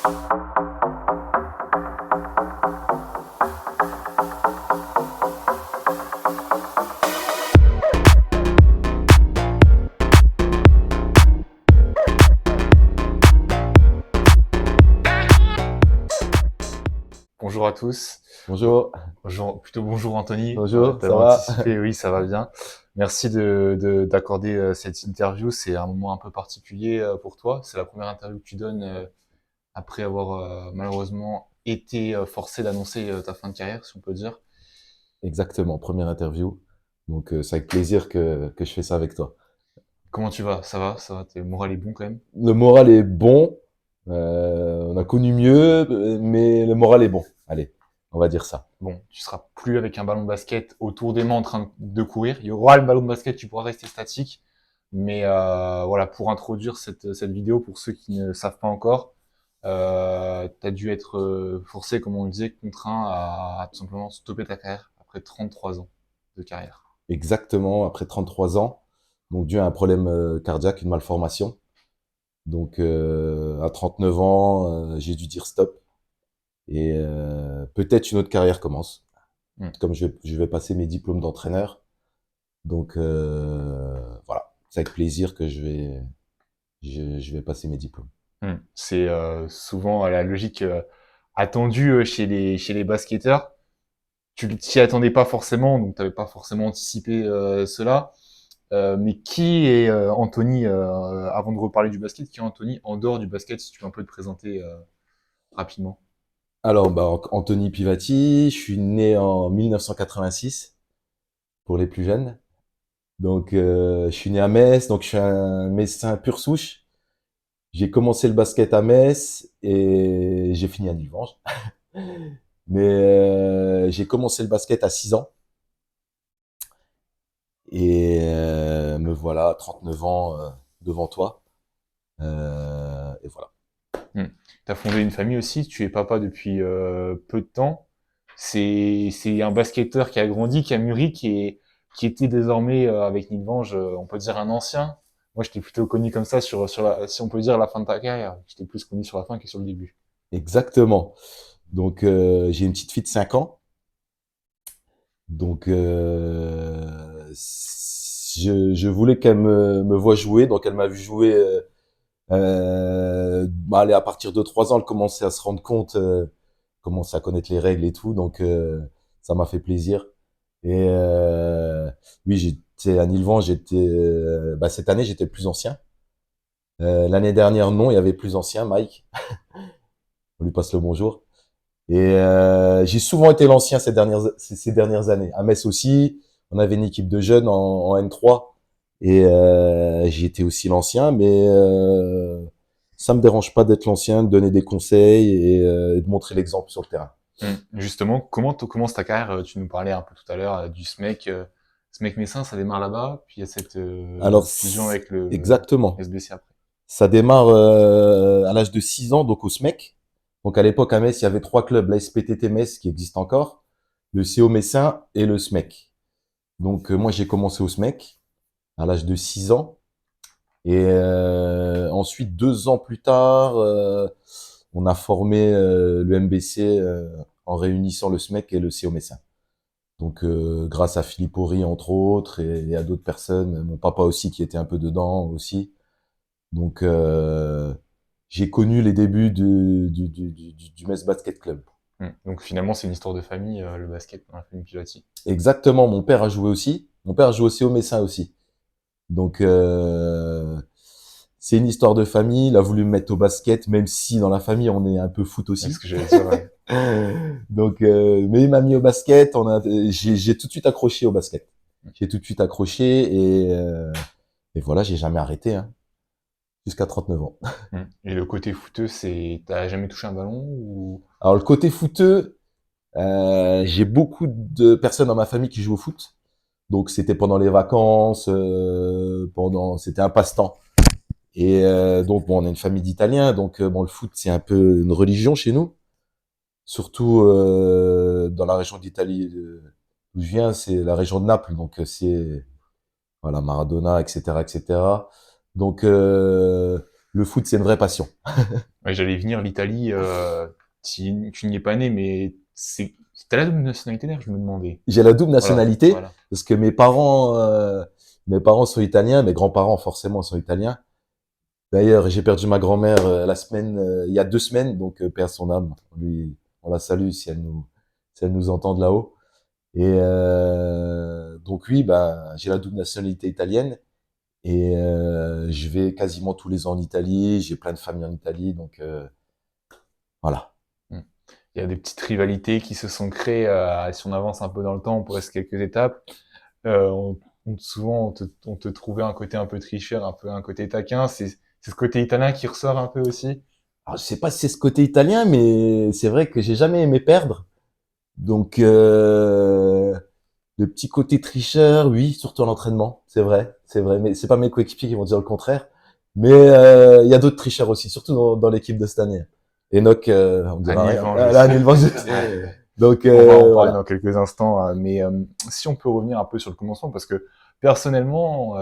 Bonjour à tous. Bonjour. Plutôt bonjour Anthony. Bonjour, ça D'avoir va? anticipé, oui, ça va bien. Merci d'accorder cette interview. C'est un moment un peu particulier pour toi. C'est la première interview que tu donnes après avoir malheureusement été forcé d'annoncer ta fin de carrière, si on peut dire. Exactement, première interview. Donc, c'est avec plaisir que je fais ça avec toi. Comment tu vas? Ça va? Ça va? Tes moral est bon quand même? Le moral est bon. On a connu mieux, mais le moral est bon. Allez, on va dire ça. Bon, tu seras plus avec un ballon de basket autour des mains en train de courir. Il y aura le ballon de basket, tu pourras rester statique. Mais voilà, pour introduire cette vidéo, pour ceux qui ne savent pas encore, tu as dû être forcé, comme on le disait, contraint à tout simplement stopper ta carrière après 33 ans de carrière. Exactement, après 33 ans. Donc, dû à un problème cardiaque, une malformation. Donc, à 39 ans, j'ai dû dire stop. Et peut-être une autre carrière commence. Hmm. Comme je vais passer mes diplômes d'entraîneur. Donc, voilà. C'est avec plaisir que je vais passer mes diplômes. C'est souvent la logique attendue chez les basketteurs. Tu t'y attendais pas forcément, donc tu n'avais pas forcément anticipé cela. Mais qui est Anthony, avant de reparler du basket, qui est Anthony en dehors du basket, si tu veux un peu te présenter rapidement? Alors, bah, Anthony Pivati, je suis né en 1986, pour les plus jeunes. Donc, je suis né à Metz, donc je suis un Messin pur souche. J'ai commencé le basket à Metz et j'ai fini à Nilvange. Mais j'ai commencé le basket à 6 ans et me voilà, 39 ans devant toi. Et voilà. Tu as fondé une famille aussi, tu es papa depuis peu de temps. C'est un basketteur qui a grandi, qui a mûri, qui était désormais avec Nilvange, on peut dire un ancien. Moi, je t'ai plutôt connu comme ça sur la, si on peut dire la fin de ta carrière. Je t'ai plus connu sur la fin que sur le début. Exactement. Donc, j'ai une petite fille de 5 ans. Donc, je voulais qu'elle me voie jouer. Donc, elle m'a vu jouer. Bah, allez, à partir de 3 ans, elle commençait à se rendre compte, commençait à connaître les règles et tout. Donc, ça m'a fait plaisir. Et oui, j'étais à Nilvan. Bah, cette année, j'étais le plus ancien. L'année dernière, non, il y avait plus ancien, Mike. On lui passe le bonjour. Et j'ai souvent été l'ancien ces dernières années. À Metz aussi, on avait une équipe de jeunes en N3 et j'ai été aussi l'ancien, mais ça me dérange pas d'être l'ancien, de donner des conseils et de montrer l'exemple sur le terrain. Justement, comment tu commences ta carrière? Tu nous parlais un peu tout à l'heure du SMEC. SMEC Messin, ça démarre là-bas, puis il y a cette Alors, fusion avec le exactement. SBC après. Ça démarre à l'âge de 6 ans, donc au SMEC. Donc à l'époque à Metz, il y avait 3 clubs, la SPTT Metz qui existe encore, le CO Messin et le SMEC. Donc moi j'ai commencé au SMEC à l'âge de 6 ans. Et ensuite, 2 ans plus tard, on a formé le MBC en réunissant le SMEC et le CO Messin. Donc, grâce à Philippe Horry, entre autres, et à d'autres personnes, mon papa aussi qui était un peu dedans aussi. Donc, j'ai connu les débuts du Metz Basket Club. Donc finalement, c'est une histoire de famille, le basket dans la famille Pilati. Exactement, mon père a joué aussi. Mon père a joué aussi au Messin aussi. Donc, c'est une histoire de famille. Il a voulu me mettre au basket, même si dans la famille, on est un peu foot C'est ce aussi. que j'allais dire, ouais. Donc, mais il m'a mis au basket. J'ai tout de suite accroché au basket. J'ai tout de suite accroché et voilà, j'ai jamais arrêté, hein, jusqu'à 39 ans. Et le côté footeux, c'est, t'as jamais touché un ballon ou... Alors, le côté footeux, j'ai beaucoup de personnes dans ma famille qui jouent au foot. Donc, c'était pendant les vacances, c'était un passe-temps. Et donc, bon, on est une famille d'Italiens, donc bon, le foot, c'est un peu une religion chez nous. Surtout dans la région d'Italie d'où je viens, c'est la région de Naples, donc c'est voilà Maradona, etc., etc. Donc le foot, c'est une vraie passion. Ouais, j'allais venir, l'Italie, tu n'y es pas né, mais t'as la double nationalité d'ailleurs, je me demandais. J'ai la double Voilà, nationalité voilà. parce que mes parents sont italiens, mes grands-parents forcément sont italiens. D'ailleurs, j'ai perdu ma grand-mère il y a 2 semaines, donc paix à son âme. On la salue si elle nous entend de là-haut. Et donc oui, bah, j'ai la double nationalité italienne et je vais quasiment tous les ans en Italie. J'ai plein de familles en Italie, donc voilà. Mm. Il y a des petites rivalités qui se sont créées, si on avance un peu dans le temps, on reste quelques étapes. Souvent, on te trouvait un côté un peu tricheur, un côté taquin. C'est ce côté italien qui ressort un peu aussi. Alors, je sais pas si c'est ce côté italien, mais c'est vrai que j'ai jamais aimé perdre. Donc le petit côté tricheur, oui, surtout à l'entraînement, c'est vrai, mais c'est pas mes coéquipiers qui vont dire le contraire. Mais il y a d'autres tricheurs aussi, surtout dans l'équipe de cette année. Enoch, on dira Annie rien. Vange Là, aussi. Anil Vange. Donc On va en parler voilà. dans quelques instants, mais si on peut revenir un peu sur le commencement, parce que personnellement,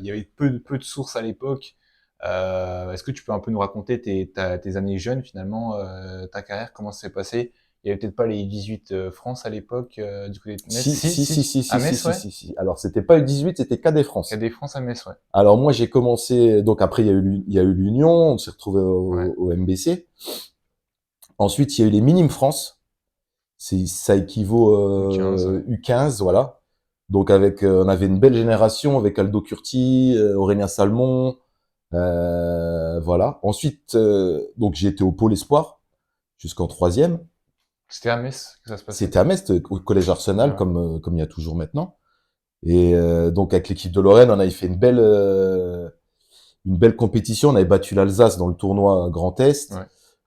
il y avait peu de sources à l'époque. Est-ce que tu peux un peu nous raconter tes années jeunes finalement, ta carrière, comment ça s'est passé? Il y avait peut-être pas les 18 France à l'époque, du côté de Metz. Si, Si, si, si, si, si, à si, si, Metz, si, ouais. si, si. Alors, c'était pas U18, c'était KD France. Cadet France à Metz, ouais. Alors, moi, j'ai commencé, donc après, il y a eu l'Union, on s'est retrouvé Ouais, au MBC. Ensuite, il y a eu les Minimes France. Ça équivaut U15, ouais. U15, voilà. Donc on avait une belle génération avec Aldo Curti, Aurélien Salmon, voilà. Ensuite, donc j'ai été au Pôle Espoir jusqu'en troisième. C'était à Metz que ça se passait? C'était à Metz, au Collège Ouais, Arsenal, ouais. comme il y a toujours maintenant. Et donc avec l'équipe de Lorraine, on avait fait une belle compétition. On avait battu l'Alsace dans le tournoi Grand Est. Ouais.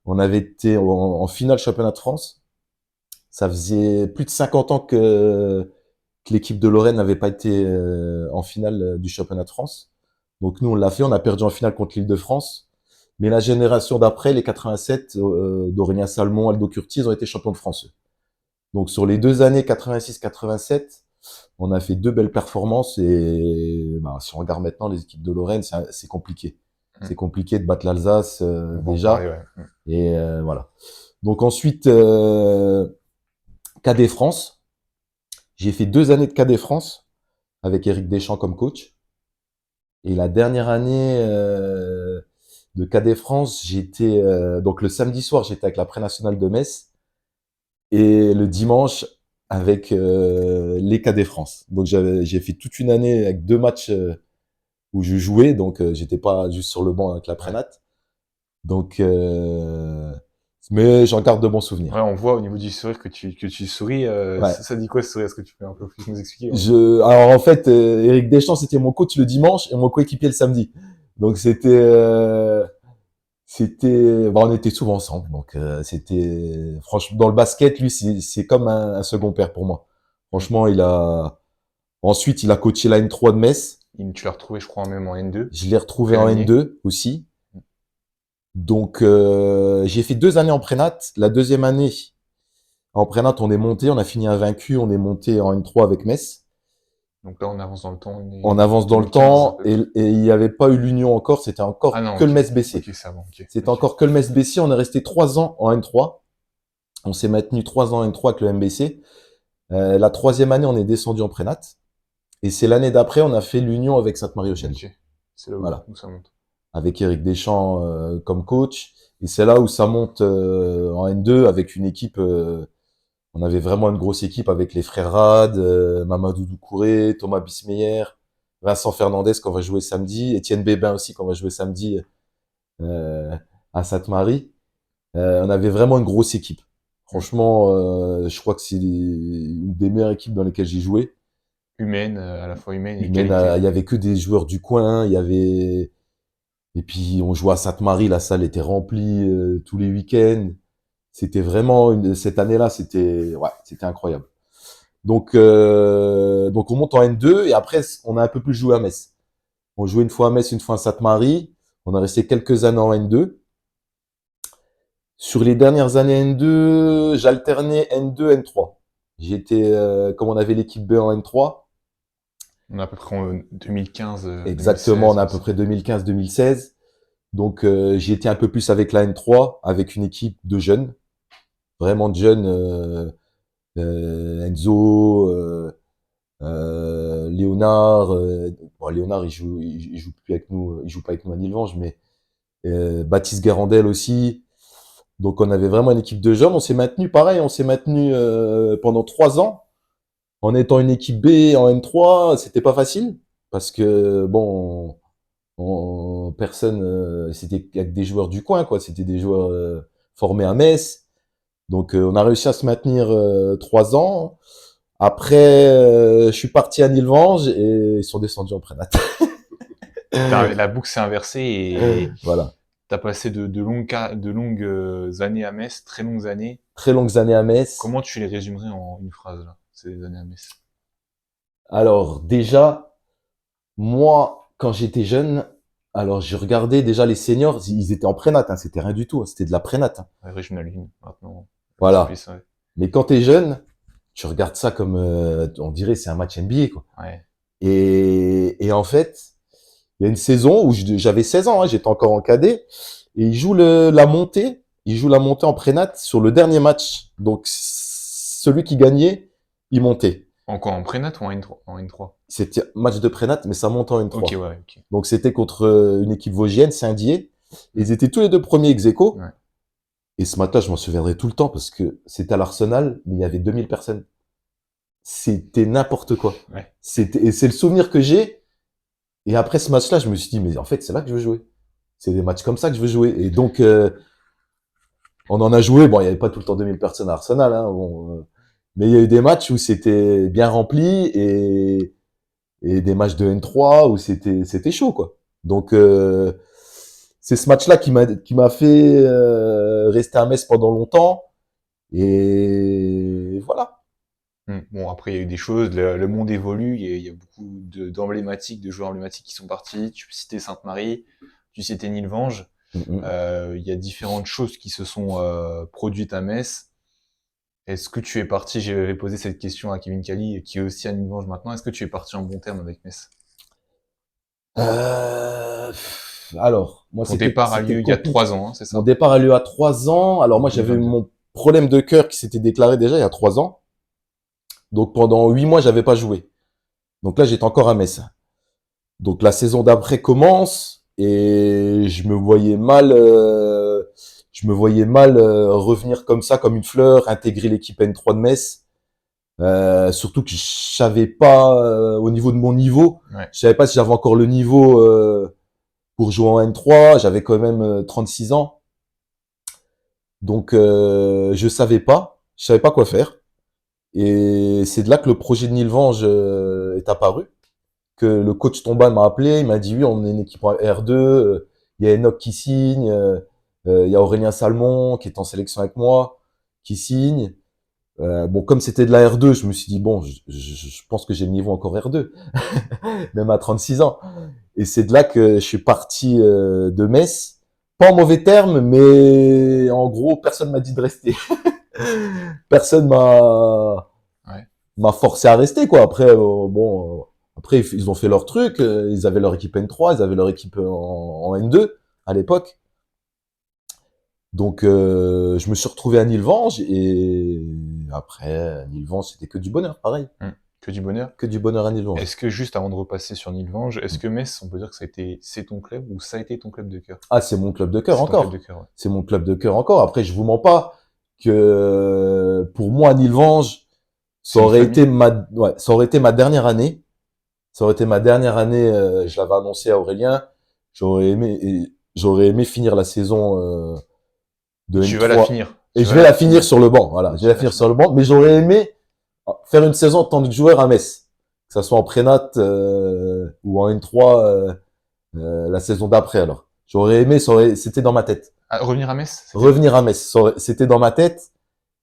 On avait été en finale championnat de France. Ça faisait plus de 50 ans que l'équipe de Lorraine n'avait pas été en finale du championnat de France. Donc nous, on l'a fait, on a perdu en finale contre l'Île-de-France. Mais la génération d'après, les 87, d'Aurélien Salmon, Aldo Curti, ils ont été champions de France. Donc sur les 2 années 86-87, on a fait 2 belles performances et bah, si on regarde maintenant les équipes de Lorraine, c'est compliqué. Mm. C'est compliqué de battre l'Alsace On va en parler, déjà. ouais. Mm. Et voilà. Donc ensuite, KD France. J'ai fait 2 années de KD France avec Éric Deschamps comme coach. Et la dernière année de KD France, j'étais donc le samedi soir, j'étais avec la pré-nationale de Metz et le dimanche avec les KD France. Donc j'ai fait toute une année avec 2 matchs où je jouais, donc j'étais pas juste sur le banc avec la Ouais. prénat. Donc mais j'en garde de bons Ouais, souvenirs. on voit au niveau du sourire que tu souris. Ouais. Ça dit quoi ce sourire? Est-ce que tu peux un peu plus nous expliquer? Ouais. Alors en fait, Éric Deschamps c'était mon coach le dimanche et mon coéquipier le samedi. Donc bon, on était souvent ensemble. Donc c'était franchement dans le basket, lui c'est comme un second père pour moi. Mm. Franchement, ensuite il a coaché la N3 de Metz. Tu l'as retrouvé, je crois, même en N2. Je l'ai retrouvé en Prénanier. N2 aussi. Donc j'ai fait 2 années en prénat. La deuxième année en prénat, on est monté, on a fini invaincu, on est monté en N3 avec Metz. Donc là, on avance dans le temps. On On est avance dans le 2015 à temps peu et près. il n'y avait pas eu l'Union encore, c'était Ah encore non, que le ok. Metz BC. Ok, c'est bon. Ok. C'était Ok. encore que le Metz BC, on est resté 3 ans en N3. On s'est maintenu 3 ans en N3 avec le MBC. La troisième année, on est descendu en prénat. Et c'est l'année d'après, on a fait l'Union avec Sainte-Marie-aux-Chelles. Ok. C'est là Voilà. où ça monte. Avec Éric Deschamps comme coach. Et c'est là où ça monte en N2 avec une équipe. On avait vraiment une grosse équipe avec les frères Rad, Mamadou Doucouré, Thomas Bismeyer, Vincent Fernandez qu'on va jouer samedi, Étienne Bébin aussi qu'on va jouer samedi euh, à Sainte-Marie. On avait vraiment une grosse équipe. Franchement, je crois que c'est une des meilleures équipes dans lesquelles j'ai joué. Humaine, à la fois humaine et Humaine, qualité. il y avait que des joueurs du coin, il y avait et puis on jouait à Sainte-Marie, la salle était remplie tous les week-ends. C'était vraiment cette année-là, c'était incroyable. Donc on monte en N2 et après on a un peu plus joué à Metz. On jouait une fois à Metz, une fois à Sainte-Marie. On a resté quelques années en N2. Sur les dernières années N2, j'alternais N2, N3. J'étais, comme on avait l'équipe B en N3, On est à peu près en 2015, exactement, on 2016. a à peu près 2015-2016. Donc, j'ai été un peu plus avec la N3, avec une équipe de jeunes, vraiment de jeunes, Enzo, Léonard. Bon, Léonard, il joue plus avec nous, il joue pas avec nous à Nilvange, mais Baptiste Guérandel aussi. Donc, on avait vraiment une équipe de jeunes. On s'est maintenu, pareil, on s'est maintenu pendant 3 ans en étant une équipe B en N3. C'était pas facile parce que bon, personne, c'était avec des joueurs du coin, quoi. C'était des joueurs formés à Metz. Donc, on a réussi à se maintenir 3 ans. Après, je suis parti à Nilvange et ils sont descendus en prénat. La boucle s'est inversée et Voilà. t'as passé de longues années à Metz, très longues années. Très longues années à Metz. Comment tu les résumerais en une phrase, là, ces années à Metz? Alors, déjà, moi, quand j'étais jeune, alors je regardais déjà les seniors, ils étaient en prénat, hein, c'était rien du tout, hein, c'était de la prénat. Hein. Ouais, Régional 1, maintenant. C'est Voilà. plus, ouais. Mais quand t'es jeune, tu regardes ça comme, on dirait, c'est un match NBA, quoi. Ouais. Et en fait, il y a une saison où j'avais 16 ans, hein, j'étais encore en cadet, et ils jouent la montée en prénat sur le dernier match. Donc, celui qui gagnait, il montait. Encore en prénat ou en N3? En N3. C'était match de prénat, mais ça monte en Ok, N3. ouais, ok. Donc, c'était contre une équipe vosgienne, Saint-Dié. Ils étaient tous les deux premiers ex-aequo. Ouais. Et ce match-là, je m'en souviendrai tout le temps parce que c'était à l'Arsenal, mais il y avait 2000 personnes. C'était n'importe quoi. Ouais. Et c'est le souvenir que j'ai. Et après ce match-là, je me suis dit, mais en fait, c'est là que je veux jouer. C'est des matchs comme ça que je veux jouer. Et donc, on en a joué. Bon, il n'y avait pas tout le temps 2000 personnes à Arsenal, hein, bon, mais il y a eu des matchs où c'était bien rempli et des matchs de N3 où c'était chaud, quoi. Donc, c'est ce match-là qui m'a fait rester à Metz pendant longtemps. Et voilà. Bon, après, il y a eu des choses, le monde évolue, il y a beaucoup d'emblématiques, de joueurs emblématiques qui sont partis. Tu citais Sainte-Marie, tu citais Nilvange. Mm, Il y a différentes choses qui se sont produites à Metz. Est-ce que tu es parti, j'avais posé cette question à Kevin Kelly, qui est aussi à Nilvange maintenant, est-ce que tu es parti en bon terme avec Metz? Alors, moi, Ton départ a c'était lieu il y a compliqué. 3 ans, hein, c'est Mon ça? départ a lieu à 3 ans. Alors, moi, En j'avais eu 2022. mon problème de cœur qui s'était déclaré déjà il y a 3 ans. Donc, pendant 8 mois, j'avais pas joué. Donc là, j'étais encore à Metz. Donc, la saison d'après commence et je me voyais mal revenir comme ça, comme une fleur, intégrer l'équipe N3 de Metz. Surtout que je savais pas au niveau de mon niveau, Ouais. je savais pas si j'avais encore le niveau pour jouer en N3. J'avais quand même 36 ans, donc je savais pas quoi faire. Et c'est de là que le projet de Nilvange est apparu. Que le coach Tomban m'a appelé, il m'a dit oui, on est une équipe en R2, il y a Enoch qui signe, il y a Aurélien Salmon qui est en sélection avec moi, qui signe. Bon, comme c'était de la R2, je me suis dit, bon, je pense que j'ai le niveau encore R2, même à 36 ans. Et c'est de là que je suis parti de Metz. Pas en mauvais termes, mais en gros, personne m'a dit de rester. Personne Ouais. m'a forcé à rester, quoi. Après, bon, après, ils ont fait leur truc. Ils avaient leur équipe N3, ils avaient leur équipe en N2 à l'époque. Donc, je me suis retrouvé à Nilvange et après, Nilvange, c'était que du bonheur, pareil. Que du bonheur. Que du bonheur à Nilvange. Est-ce que juste avant de repasser sur Nilvange, est-ce que Metz, on peut dire que c'est ton club ou ça a été ton club de cœur? Ah, c'est mon club de cœur C'est ton club de encore. cœur, ouais. C'est mon club de cœur encore. Après, je vous mens pas que pour moi, Nilvange, C'est une famille. ça aurait été ma dernière année. Ça aurait été ma dernière année. Je l'avais annoncé à Aurélien. J'aurais aimé finir la saison de Tu vas la N3. finir. Et Tu je vas vais la la finir finir. sur le banc. Voilà, je vais la finir sur le banc. Mais j'aurais aimé faire une saison en tant que joueur à Metz, que ça soit en prénat ou en N3 la saison d'après. Alors, j'aurais aimé, c'était dans ma tête. Ah, revenir à Metz, c'était Revenir à Metz, c'était dans ma tête.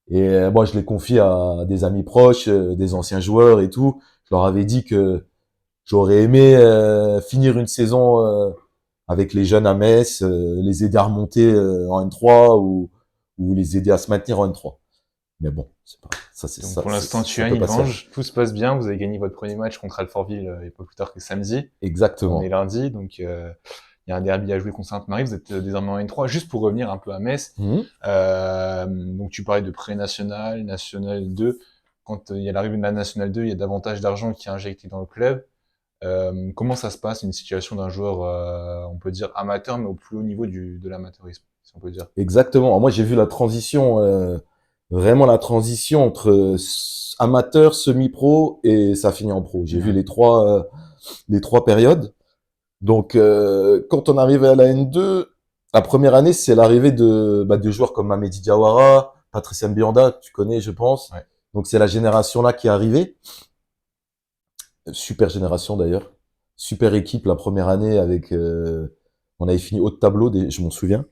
Et moi, je l'ai confié à des amis proches, des anciens joueurs et tout. Je leur avais dit que j'aurais aimé finir une saison avec les jeunes à Metz, les aider à remonter en N3 ou les aider à se maintenir en N3. Mais bon, c'est pas ça, c'est Donc ça, pour l'instant, tu es ça à peut pas se faire. Nilvange, tout se passe bien, vous avez gagné votre premier match contre Alfortville et pas plus tard que samedi. On est Exactement. lundi, donc il y a un derby à jouer contre Sainte-Marie, vous êtes désormais en N3. Juste pour revenir un peu à Metz, Mhm. donc tu parlais de pré-national, national 2. Quand il y a l'arrivée de la nationale 2, il y a davantage d'argent qui est injecté dans le club. Comment ça se passe, une situation d'un joueur, on peut dire amateur, mais au plus haut niveau de l'amateurisme, si on peut dire. Exactement. Alors, moi, j'ai vu la transition, vraiment la transition entre amateur, semi-pro et ça finit en pro. J'ai vu Ouais. les trois périodes. Donc, quand on arrivait à la N2, la première année, c'est l'arrivée de joueurs comme Mamedi Diawara, Patrice Mbionda, tu connais, je pense. Ouais. Donc, c'est la génération là qui est arrivée. Super génération d'ailleurs. Super équipe la première année avec, on avait fini haut de tableau, je m'en souviens.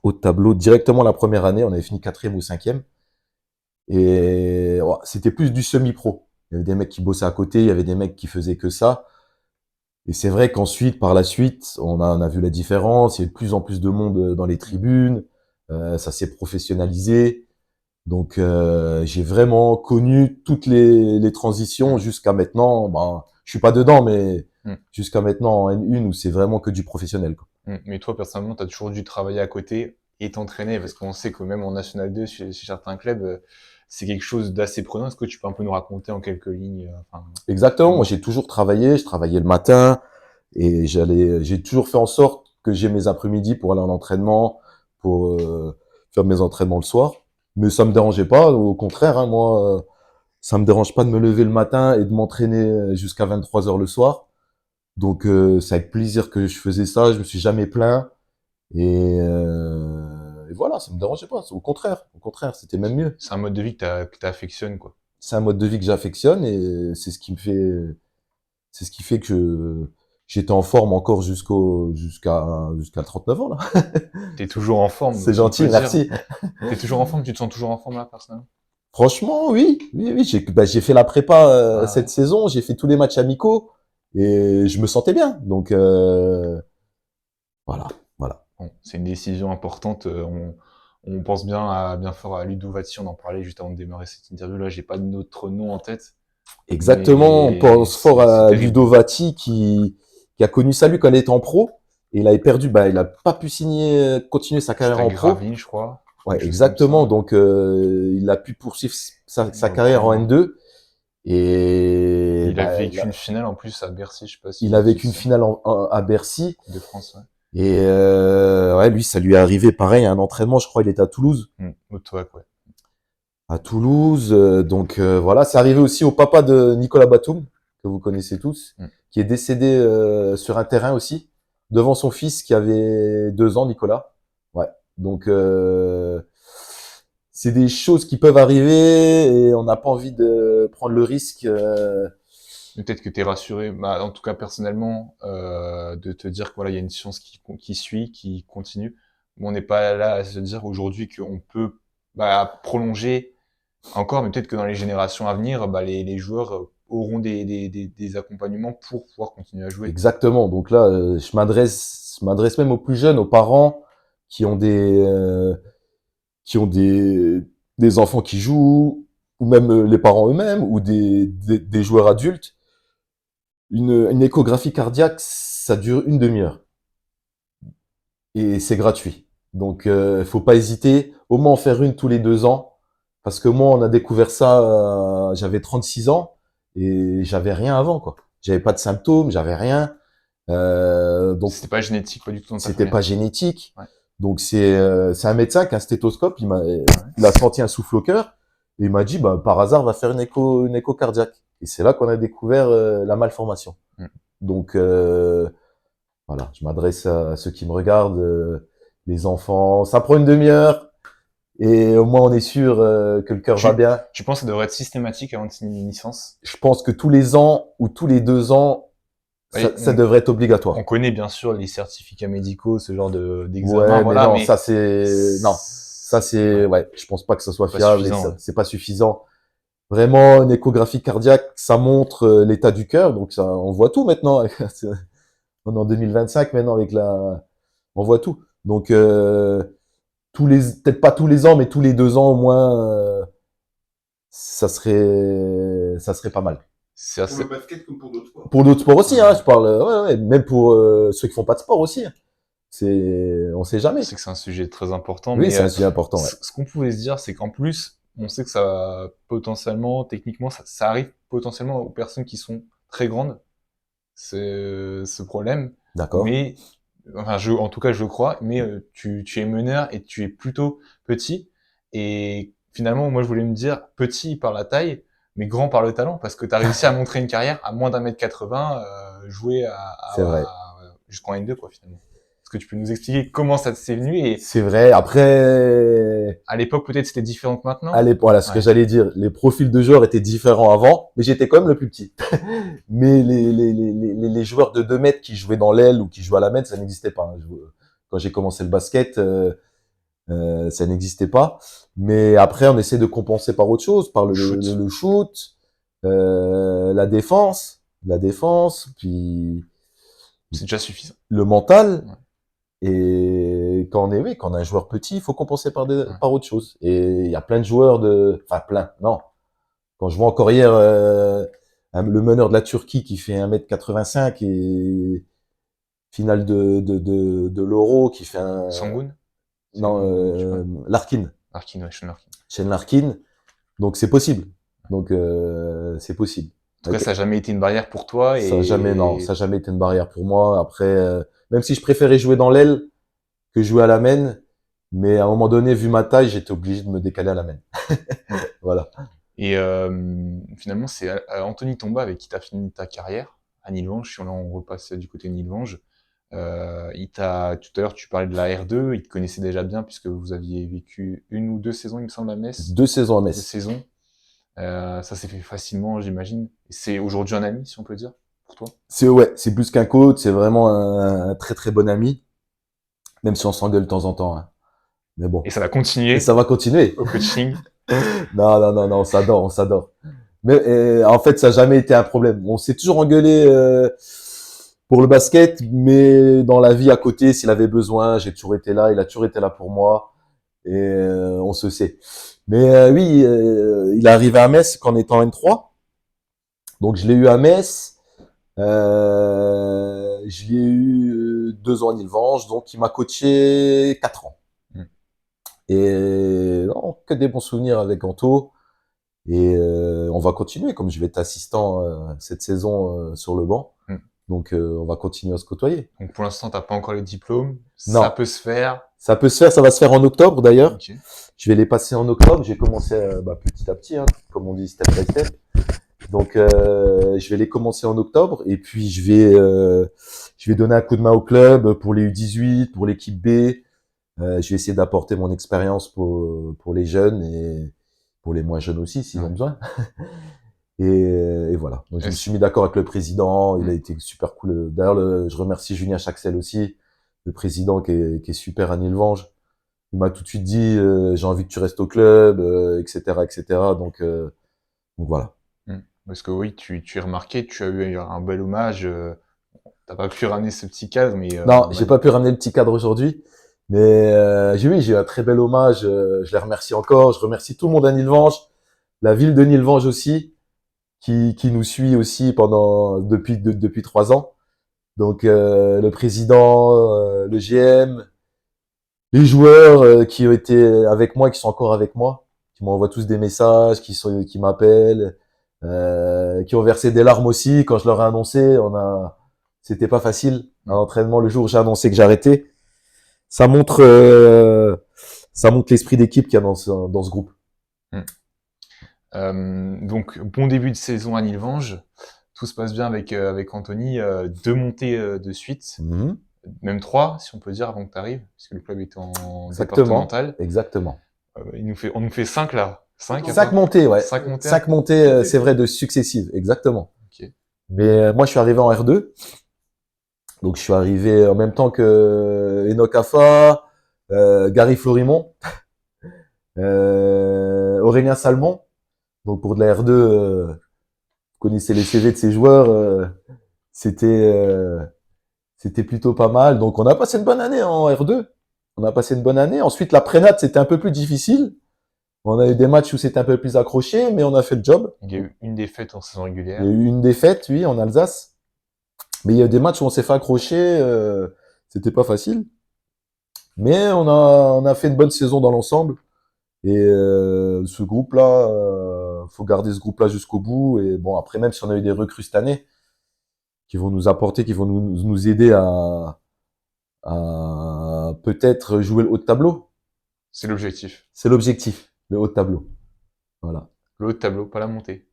Haut de tableau directement la première année, on avait fini quatrième ou cinquième. Et ouais, c'était plus du semi-pro. Il y avait des mecs qui bossaient à côté, il y avait des mecs qui faisaient que ça. Et c'est vrai qu'ensuite, par la suite, on a vu la différence. Il y a de plus en plus de monde dans les tribunes. Ça s'est professionnalisé. Donc, j'ai vraiment connu toutes les transitions Mm. jusqu'à maintenant. Ben, je suis pas dedans, mais Mm. jusqu'à maintenant en N1 où c'est vraiment que du professionnel, quoi. Mais toi, personnellement, tu as toujours dû travailler à côté et t'entraîner, parce qu'on sait que même en National 2, chez certains clubs, c'est quelque chose d'assez prenant. Est-ce que tu peux un peu nous raconter en quelques lignes, enfin, Exactement. Moi, comment? j'ai toujours travaillé. Je travaillais le matin et j'ai toujours fait en sorte que j'ai mes après-midi pour aller en entraînement, pour faire mes entraînements le soir. Mais ça me dérangeait pas. Au contraire, hein, moi, ça me dérange pas de me lever le matin et de m'entraîner jusqu'à 23 heures le soir. Donc, c'est avec plaisir que je faisais ça. Je me suis jamais plaint. Et voilà, ça me dérangeait pas. Au contraire, c'était même mieux. C'est un mode de vie que t'affectionnes, quoi. C'est un mode de vie que j'affectionne et c'est ce qui fait que j'étais en forme encore jusqu'à 39 ans, là. T'es toujours en forme, C'est si on gentil, peut dire. merci. T'es toujours en forme, tu te sens toujours en forme là, personnellement? Franchement, oui, oui, oui. J'ai fait la prépa Ah cette ouais. saison, j'ai fait tous les matchs amicaux et je me sentais bien. Donc voilà, voilà. Bon, c'est une décision importante. On pense bien fort à Ludo Vati, on en parlait juste avant de démarrer cette interview. Là, j'ai pas d'autre nom en tête, Exactement. On mais pense fort c'est à terrible. Ludovati qui a connu ça lui quand il était en pro et il avait perdu. Bah, il a pas pu continuer sa C'était carrière à en pro. Gravelines, je crois, Ouais, quelque chose comme exactement. ça. Donc, il a pu poursuivre sa carrière en Reprendre. N2 et Il a bah, vécu une finale en plus à Bercy, je sais pas il a si vécu tu une sais. finale à Bercy Coupe de France, ouais. et ouais, lui, ça lui est arrivé pareil à un entraînement. Je crois il était à Toulouse. Auto-hack, ouais. À Toulouse, donc voilà, c'est arrivé aussi au papa de Nicolas Batum que vous connaissez tous, Mm. qui est décédé sur un terrain aussi devant son fils qui avait 2 ans, Nicolas. Ouais, donc c'est des choses qui peuvent arriver et on n'a pas envie de prendre le risque. Mais peut-être que tu es rassuré, bah, en tout cas personnellement, de te dire que voilà, il y a une science qui suit, qui continue. Mais on n'est pas là à se dire aujourd'hui qu'on peut bah, prolonger encore, mais peut-être que dans les générations à venir, bah, les joueurs auront des accompagnements pour pouvoir continuer à jouer. Exactement. Donc là, je m'adresse même aux plus jeunes, aux parents qui ont qui ont des enfants qui jouent, ou même les parents eux-mêmes, ou des joueurs adultes. Une échographie cardiaque, ça dure une demi-heure et c'est gratuit. Donc, faut pas hésiter, au moins en faire une tous les 2 ans, parce que moi, on a découvert ça, j'avais 36 ans et j'avais rien avant, quoi. J'avais pas de symptômes, j'avais rien. Donc, C'était pas génétique, pas du tout dans ta c'était famille. pas génétique. Ouais. Donc, c'est un médecin qui a un stéthoscope, Ouais. il a senti un souffle au cœur et il m'a dit, bah, par hasard, va faire une écho cardiaque. Et c'est là qu'on a découvert la malformation. Mm. Donc, voilà, je m'adresse à ceux qui me regardent, les enfants. Ça prend une demi-heure et au moins on est sûr que le cœur va Tu, bien. tu penses que ça devrait être systématique avant de signer une licence? Je pense que tous les ans ou tous les 2 ans, Oui, ça devrait être on obligatoire. connaît bien sûr les certificats médicaux, ce genre d'examen, Ouais, mais voilà, non, mais ça c'est, ouais, ouais, je pense pas que ça soit pas fiable et suffisant. ça, Ouais. c'est pas suffisant. Vraiment, une échographie cardiaque, ça montre l'état du cœur, donc ça, on voit tout maintenant. On est en 2025 maintenant avec on voit tout. Donc peut-être pas tous les ans, mais tous les 2 ans au moins, ça serait pas mal. c'est Pour le assez. basket comme pour d'autres sports. Pour d'autres sports aussi, hein, je parle, ouais, même pour ceux qui font pas de sport aussi. On sait Je jamais. sais que c'est un sujet très important, Oui, mais c'est un sujet important, ouais. ce qu'on pouvait se dire, c'est qu'en plus, on sait que ça, potentiellement, techniquement, ça arrive potentiellement aux personnes qui sont très grandes, ce problème. D'accord. Mais, enfin, en tout cas, je crois, mais tu es meneur et tu es plutôt petit. Et finalement, moi, je voulais me dire, petit par la taille, mais grand par le talent, parce que tu as réussi à montrer une carrière à moins d'1m80, jouer C'est vrai. jusqu'en N2, quoi, finalement. Est-ce que tu peux nous expliquer comment ça s'est venu et C'est vrai. Après, à l'époque, peut-être c'était différent que maintenant. allez, voilà ce que Ouais. j'allais dire. Les profils de joueurs étaient différents avant, mais j'étais quand même le plus petit. Mais les joueurs de 2 mètres qui jouaient dans l'aile ou qui jouaient à la main, ça n'existait pas. Quand j'ai commencé le basket, ça n'existait pas. Mais après, on essaie de compenser par autre chose, par Shoot. le shoot, la défense, puis C'est déjà suffisant. le mental. Ouais. Et quand on est un joueur petit, il faut compenser Ouais. par autre chose. Et il y a plein de joueurs enfin plein, non. Quand je vois encore hier le meneur de la Turquie qui fait 1m85 et finale de l'Euro qui fait Sangoon. non, Je sais pas. Larkin, Larkin, ouais, Sean Larkin. Shane Larkin. Donc c'est possible. Donc c'est possible. En tout cas, ça n'a jamais été une barrière pour toi Ça a jamais, non, ça et a jamais été une barrière pour moi. Après, même si je préférais jouer dans l'aile que jouer à la main, mais à un moment donné, vu ma taille, j'étais obligé de me décaler à la main. Voilà. et finalement, c'est Anthony Tomba avec qui tu as fini ta carrière à Nilvange. Si on repasse du côté de Nilvange, tout à l'heure, tu parlais de la R2. Il te connaissait déjà bien puisque vous aviez vécu 1 ou 2 saisons, il me semble, à Metz. 2 saisons à 2 Metz. saisons. Ça s'est fait facilement, j'imagine. Et c'est aujourd'hui un ami, si on peut dire, pour toi. C'est plus qu'un coach, c'est vraiment un très très bon ami, même si on s'engueule de temps en temps, hein. Mais bon. Et ça va Et continuer ça va continuer. au coaching. Non, on s'adore. Mais en fait, ça n'a jamais été un problème. On s'est toujours engueulé pour le basket, mais dans la vie à côté, s'il avait besoin, j'ai toujours été là, il a toujours été là pour moi, et on se sait. Mais oui, il est arrivé à Metz qu'en étant N3, donc je l'ai eu à Metz, je l'ai eu 2 ans à Nilvange, donc il m'a coaché 4 ans. Mm. Et non, que des bons souvenirs avec Anto. Et on va continuer, comme je vais être assistant cette saison sur le banc. Mm. Donc on va continuer à se côtoyer. Donc pour l'instant, t'as pas encore les diplômes. Non. Ça peut se faire. Ça peut se faire, ça va se faire en octobre d'ailleurs. Ok. Je vais les passer en octobre. J'ai commencé petit à petit, hein, comme on dit, step by step. Donc je vais les commencer en octobre et puis je vais donner un coup de main au club pour les U18, pour l'équipe B. Je vais essayer d'apporter mon expérience pour les jeunes et pour les moins jeunes aussi s'ils ont besoin. Et voilà. Donc je me suis mis d'accord avec le président. Il a été super cool. D'ailleurs, je remercie Julien Chaxel aussi, le président qui est super à Nilvange. Il m'a tout de suite dit j'ai envie que tu restes au club, etc., etc. Donc voilà. Parce que oui, tu es remarqué, tu as eu un bel hommage. T'as pas pu ramener ce petit cadre, mais Non, j'ai pas pu ramener le petit cadre aujourd'hui, mais j'ai eu un très bel hommage. Je les remercie encore. Je remercie tout le monde à Nilvange, la ville de Nilvange aussi, qui nous suit aussi depuis 3 ans. Donc le président, le GM, les joueurs qui ont été avec moi, qui sont encore avec moi, qui m'envoient tous des messages, qui m'appellent, qui ont versé des larmes aussi quand je leur ai annoncé. C'était pas facile. Un entraînement le jour où j'ai annoncé que j'arrêtais. Ça montre l'esprit d'équipe qu'il y a dans ce groupe. Donc bon début de saison à Nilvange. Tout se passe bien avec Anthony. 2 montées de suite. Mm-hmm. Même 3, si on peut dire, avant que tu arrives, puisque le club était en Exactement. départemental. Exactement. On nous fait 5 là. 5 montées, ouais. 5 montées. 5 montées, c'est vrai, de successives. Exactement. Okay. Mais moi, je suis arrivé en R2. Donc, je suis arrivé en même temps que Enoch Afa, Gary Florimont, Aurélien Salmon. Donc, pour de la R2, vous connaissez les CV de ces joueurs. C'était plutôt pas mal. Donc, on a passé une bonne année en R2. On a passé une bonne année. Ensuite, la prénat, c'était un peu plus difficile. On a eu des matchs où c'était un peu plus accroché, mais on a fait le job. Il y a eu une défaite en saison Il y régulière. a eu une défaite, oui, en Alsace. Mais il y a eu des matchs où on s'est fait accrocher, c'était pas facile. Mais on a fait une bonne saison dans l'ensemble. Et ce groupe-là, faut garder ce groupe-là jusqu'au bout. Et bon, après, même si on a eu des recrues cette année, qui vont nous apporter, qui vont nous aider à peut-être jouer le haut de tableau. C'est l'objectif. C'est l'objectif, le haut de tableau. Voilà. Le haut de tableau, pas la montée.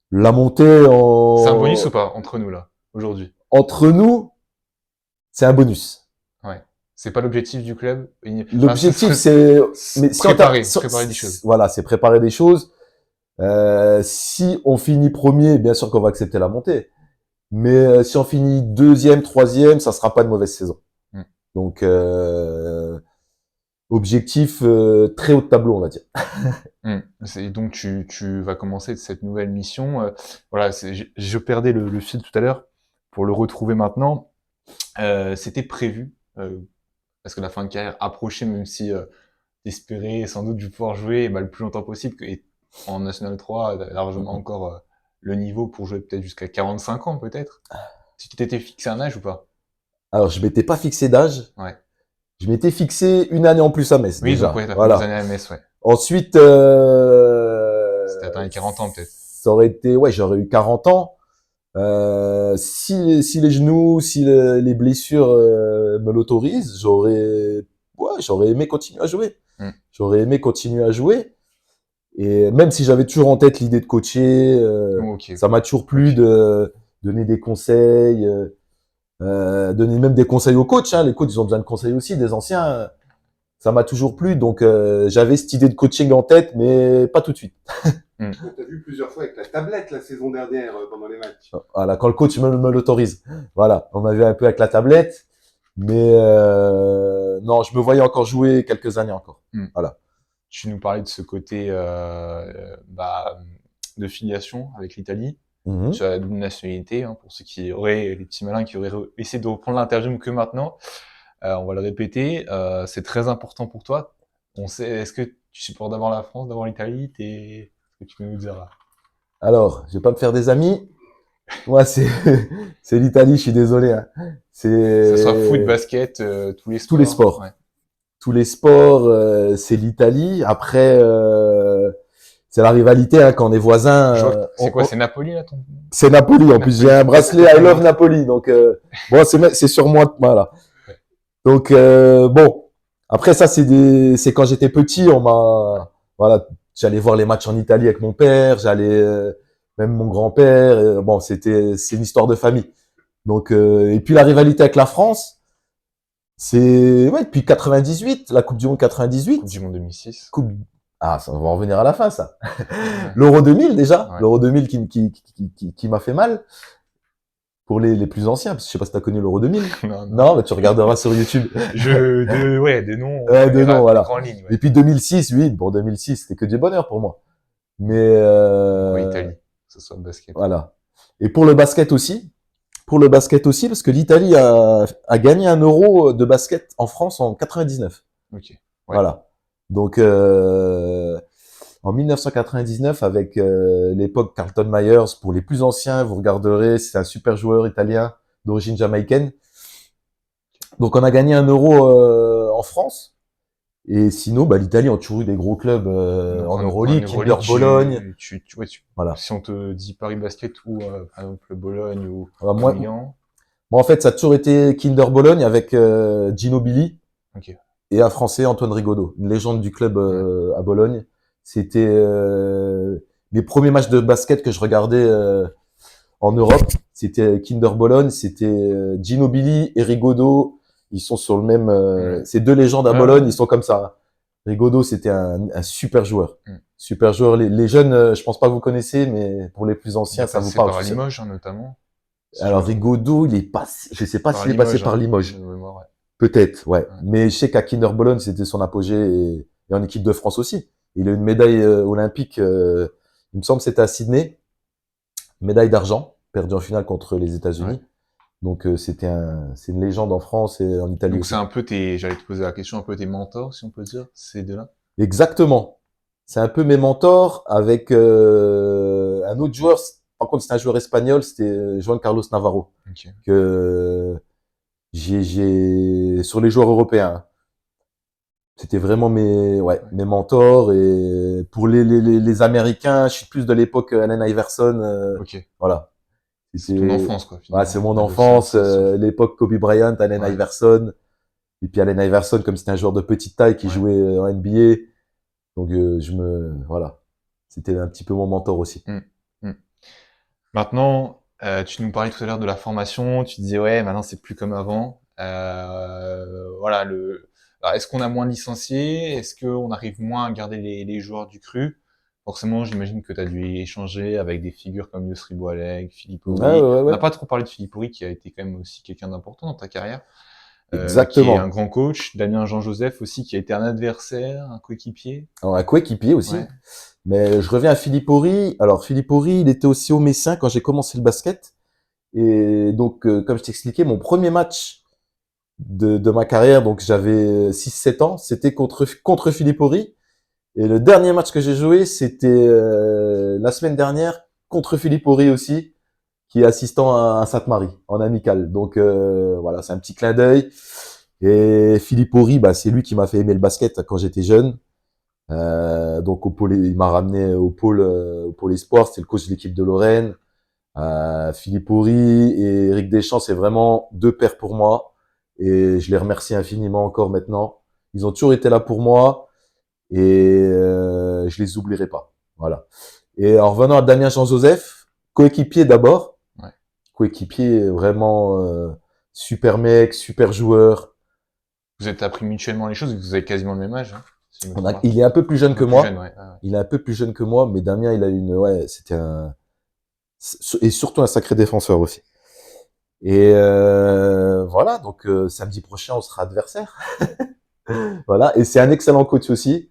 La montée C'est un bonus ou pas, entre nous, là, aujourd'hui? entre nous, c'est un bonus. Ouais. C'est pas l'objectif du club. L'objectif, c'est mais si préparer des choses. Voilà, c'est préparer des choses. Si on finit premier, bien sûr qu'on va accepter la montée. Mais si on finit deuxième, troisième, ça sera pas une mauvaise saison. Mm. Donc objectif très haut de tableau, on va dire. Donc tu vas commencer cette nouvelle mission. Voilà, je perdais le fil tout à l'heure pour le retrouver maintenant. C'était prévu parce que la fin de carrière approchait, même si t'espérais sans doute pouvoir jouer le plus longtemps possible et en National 3, t'as largement encore le niveau pour jouer peut-être jusqu'à 45 ans peut-être. Si tu t'étais fixé un âge ou pas? Alors je m'étais pas fixé d'âge. Ouais. Je m'étais fixé une année en plus à Metz. Oui, déjà. donc ouais, t'as fait Voilà. des années à Metz, ouais. Ensuite, C'était atteint les 40 ans peut-être. ça aurait été, ouais, j'aurais eu 40 ans. Si les genoux, si les blessures me l'autorisent, j'aurais aimé continuer à jouer. J'aurais aimé continuer à jouer. Et même si j'avais toujours en tête l'idée de coacher, Okay. ça m'a toujours plu de donner des conseils, donner même des conseils aux coachs. Hein. Les coachs, ils ont besoin de conseils aussi, des anciens. Ça m'a toujours plu. Donc, j'avais cette idée de coaching en tête, mais pas tout de suite. On t'a vu plusieurs fois avec la tablette la saison dernière pendant les matchs. Voilà, quand le coach me l'autorise. Voilà, on m'a vu un peu avec la tablette, mais non, je me voyais encore jouer quelques années encore. Voilà. Tu nous parlais de ce côté de filiation avec l'Italie. Tu as la double nationalité, hein, pour ceux qui auraient, les petits malins qui auraient essayé de reprendre l'interview que maintenant. On va le répéter, c'est très important pour toi. On sait, est-ce que tu supportes d'abord la France, d'abord l'Italie? Est-ce que tu peux nous dire là? Alors, je vais pas me faire des amis. Moi, c'est l'Italie, je suis désolé. Hein. Que ce soit foot, basket, tous les sports. Tous les sports. Ouais. Tous les sports, c'est l'Italie. Après, c'est la rivalité hein, quand on est voisins. C'est quoi, c'est Napoli là ton... C'est Napoli. En plus, j'ai un bracelet I Love Napoli. Donc, bon, c'est sur moi. Voilà. Donc, bon. Après, ça, c'est quand j'étais petit, voilà, j'allais voir les matchs en Italie avec mon père, même mon grand-père. Bon, c'est une histoire de famille. Donc, et puis la rivalité avec la France, c'est depuis 98, la Coupe du Monde 98. Coupe du Monde 2006. Ah, ça, on va en revenir à la fin, ça. L'Euro 2000 déjà, l'Euro 2000 qui m'a fait mal. Pour les plus anciens, parce que je sais pas si t'as connu l'Euro 2000. Non, mais tu regarderas sur YouTube. Des noms. Des noms, voilà. Ligne, Et puis 2006, oui, bon 2006, c'était que du bonheur pour moi. Mais pour l'Italie, que ce soit le basket. Voilà. Et pour le basket aussi, parce que l'Italie a gagné un Euro de basket en France en 99. Ok. Ouais. Voilà. Donc en 1999, avec l'époque Carlton Myers, pour les plus anciens, vous regarderez, c'est un super joueur italien d'origine jamaïcaine. Donc on a gagné un Euro en France. Et sinon, l'Italie a toujours eu des gros clubs en Euroleague, Kinder Bologne. Voilà. Si on te dit Paris Basket ou par exemple Bologne ou Milan. Moi, en fait, ça a toujours été Kinder Bologne avec Ginobili et un Français, Antoine Rigaudot, une légende du club à Bologne. C'était mes premiers matchs de basket que je regardais en Europe. C'était Kinder Bologne, c'était Ginobili et Rigaudot. Ils sont sur le même. Ces deux légendes à Bologne, ils sont comme ça. Rigaudot, c'était un super joueur. Super joueur. Les jeunes, je pense pas que vous connaissez, mais pour les plus anciens, ça vous parle. Par Limoges, hein, notamment. Alors Rigaudot, il est passé. Je sais pas s'il est passé par Limoges. Peut-être, ouais. Mais je sais qu'à Kinder Bologne, c'était son apogée et en équipe de France aussi. Il a eu une médaille olympique, il me semble que c'était à Sydney, médaille d'argent, perdue en finale contre les États-Unis. Donc c'est une légende en France et en Italie. Donc c'est un peu j'allais te poser la question, un peu tes mentors, si on peut dire, ces deux-là. Exactement. c'est un peu mes mentors avec un autre joueur. Par contre, c'est un joueur espagnol, c'était Juan Carlos Navarro, Ok. que j'ai sur les joueurs européens. C'était vraiment Ouais. mes mentors. Et pour les Américains, je suis plus de l'époque Allen Iverson. Ok. Voilà. C'est ton C'était, enfance, quoi, ouais, c'est finalement. mon On avait aussi enfance, l'initiation. l'époque Kobe Bryant, Allen Ouais. Iverson. Et puis Allen Iverson, comme c'était un joueur de petite taille qui Ouais. jouait en NBA. Donc, voilà. C'était un petit peu mon mentor aussi. Mm. Mm. Maintenant, tu nous parlais tout à l'heure de la formation. Tu disais, ouais, maintenant, c'est plus comme avant. Voilà, alors, est-ce qu'on a moins de licenciés? Est-ce qu'on arrive moins à garder les joueurs du cru? Forcément, j'imagine que tu as dû échanger avec des figures comme Yousri Boileg, Philippe Ouais, ouais, Horry. ouais, On n'a ouais. pas trop parlé de Philippe Horry, qui a été quand même aussi quelqu'un d'important dans ta carrière, qui est un Exactement. grand coach. Damien Jean-Joseph aussi, qui a été un adversaire, un coéquipier. Alors, un coéquipier Ouais, aussi. Mais je reviens à Philippe Horry. Alors, Philippe Horry, il était aussi au Messin quand j'ai commencé le basket. Et donc, comme je t'expliquais, mon premier match de ma carrière, donc j'avais 6-7 ans, c'était contre Philippe Horry. Et le dernier match que j'ai joué, c'était la semaine dernière contre Philippe Horry aussi, qui est assistant à Sainte-Marie, en amical. Donc voilà, c'est un petit clin d'œil. Et Philippe Horry, bah, c'est lui qui m'a fait aimer le basket quand j'étais jeune. Donc il m'a ramené au pôle espoir, c'était le coach de l'équipe de Lorraine. Philippe Horry et Eric Deschamps, c'est vraiment deux pères pour moi. Et je les remercie infiniment encore maintenant. Ils ont toujours été là pour moi et je les oublierai pas. Voilà. Et en revenant à Damien Jean-Joseph, coéquipier d'abord, ouais. coéquipier vraiment super mec, super joueur. Vous êtes appris mutuellement les choses, vous avez quasiment le même âge, hein, si je me trompe pas. Il est un peu plus jeune Un que peu plus jeune, moi. ouais. Ouais. Il est un peu plus jeune que moi, mais Damien, il a c'était et surtout un sacré défenseur aussi. Et voilà, donc samedi prochain, on sera adversaire. Voilà, et c'est un excellent coach aussi.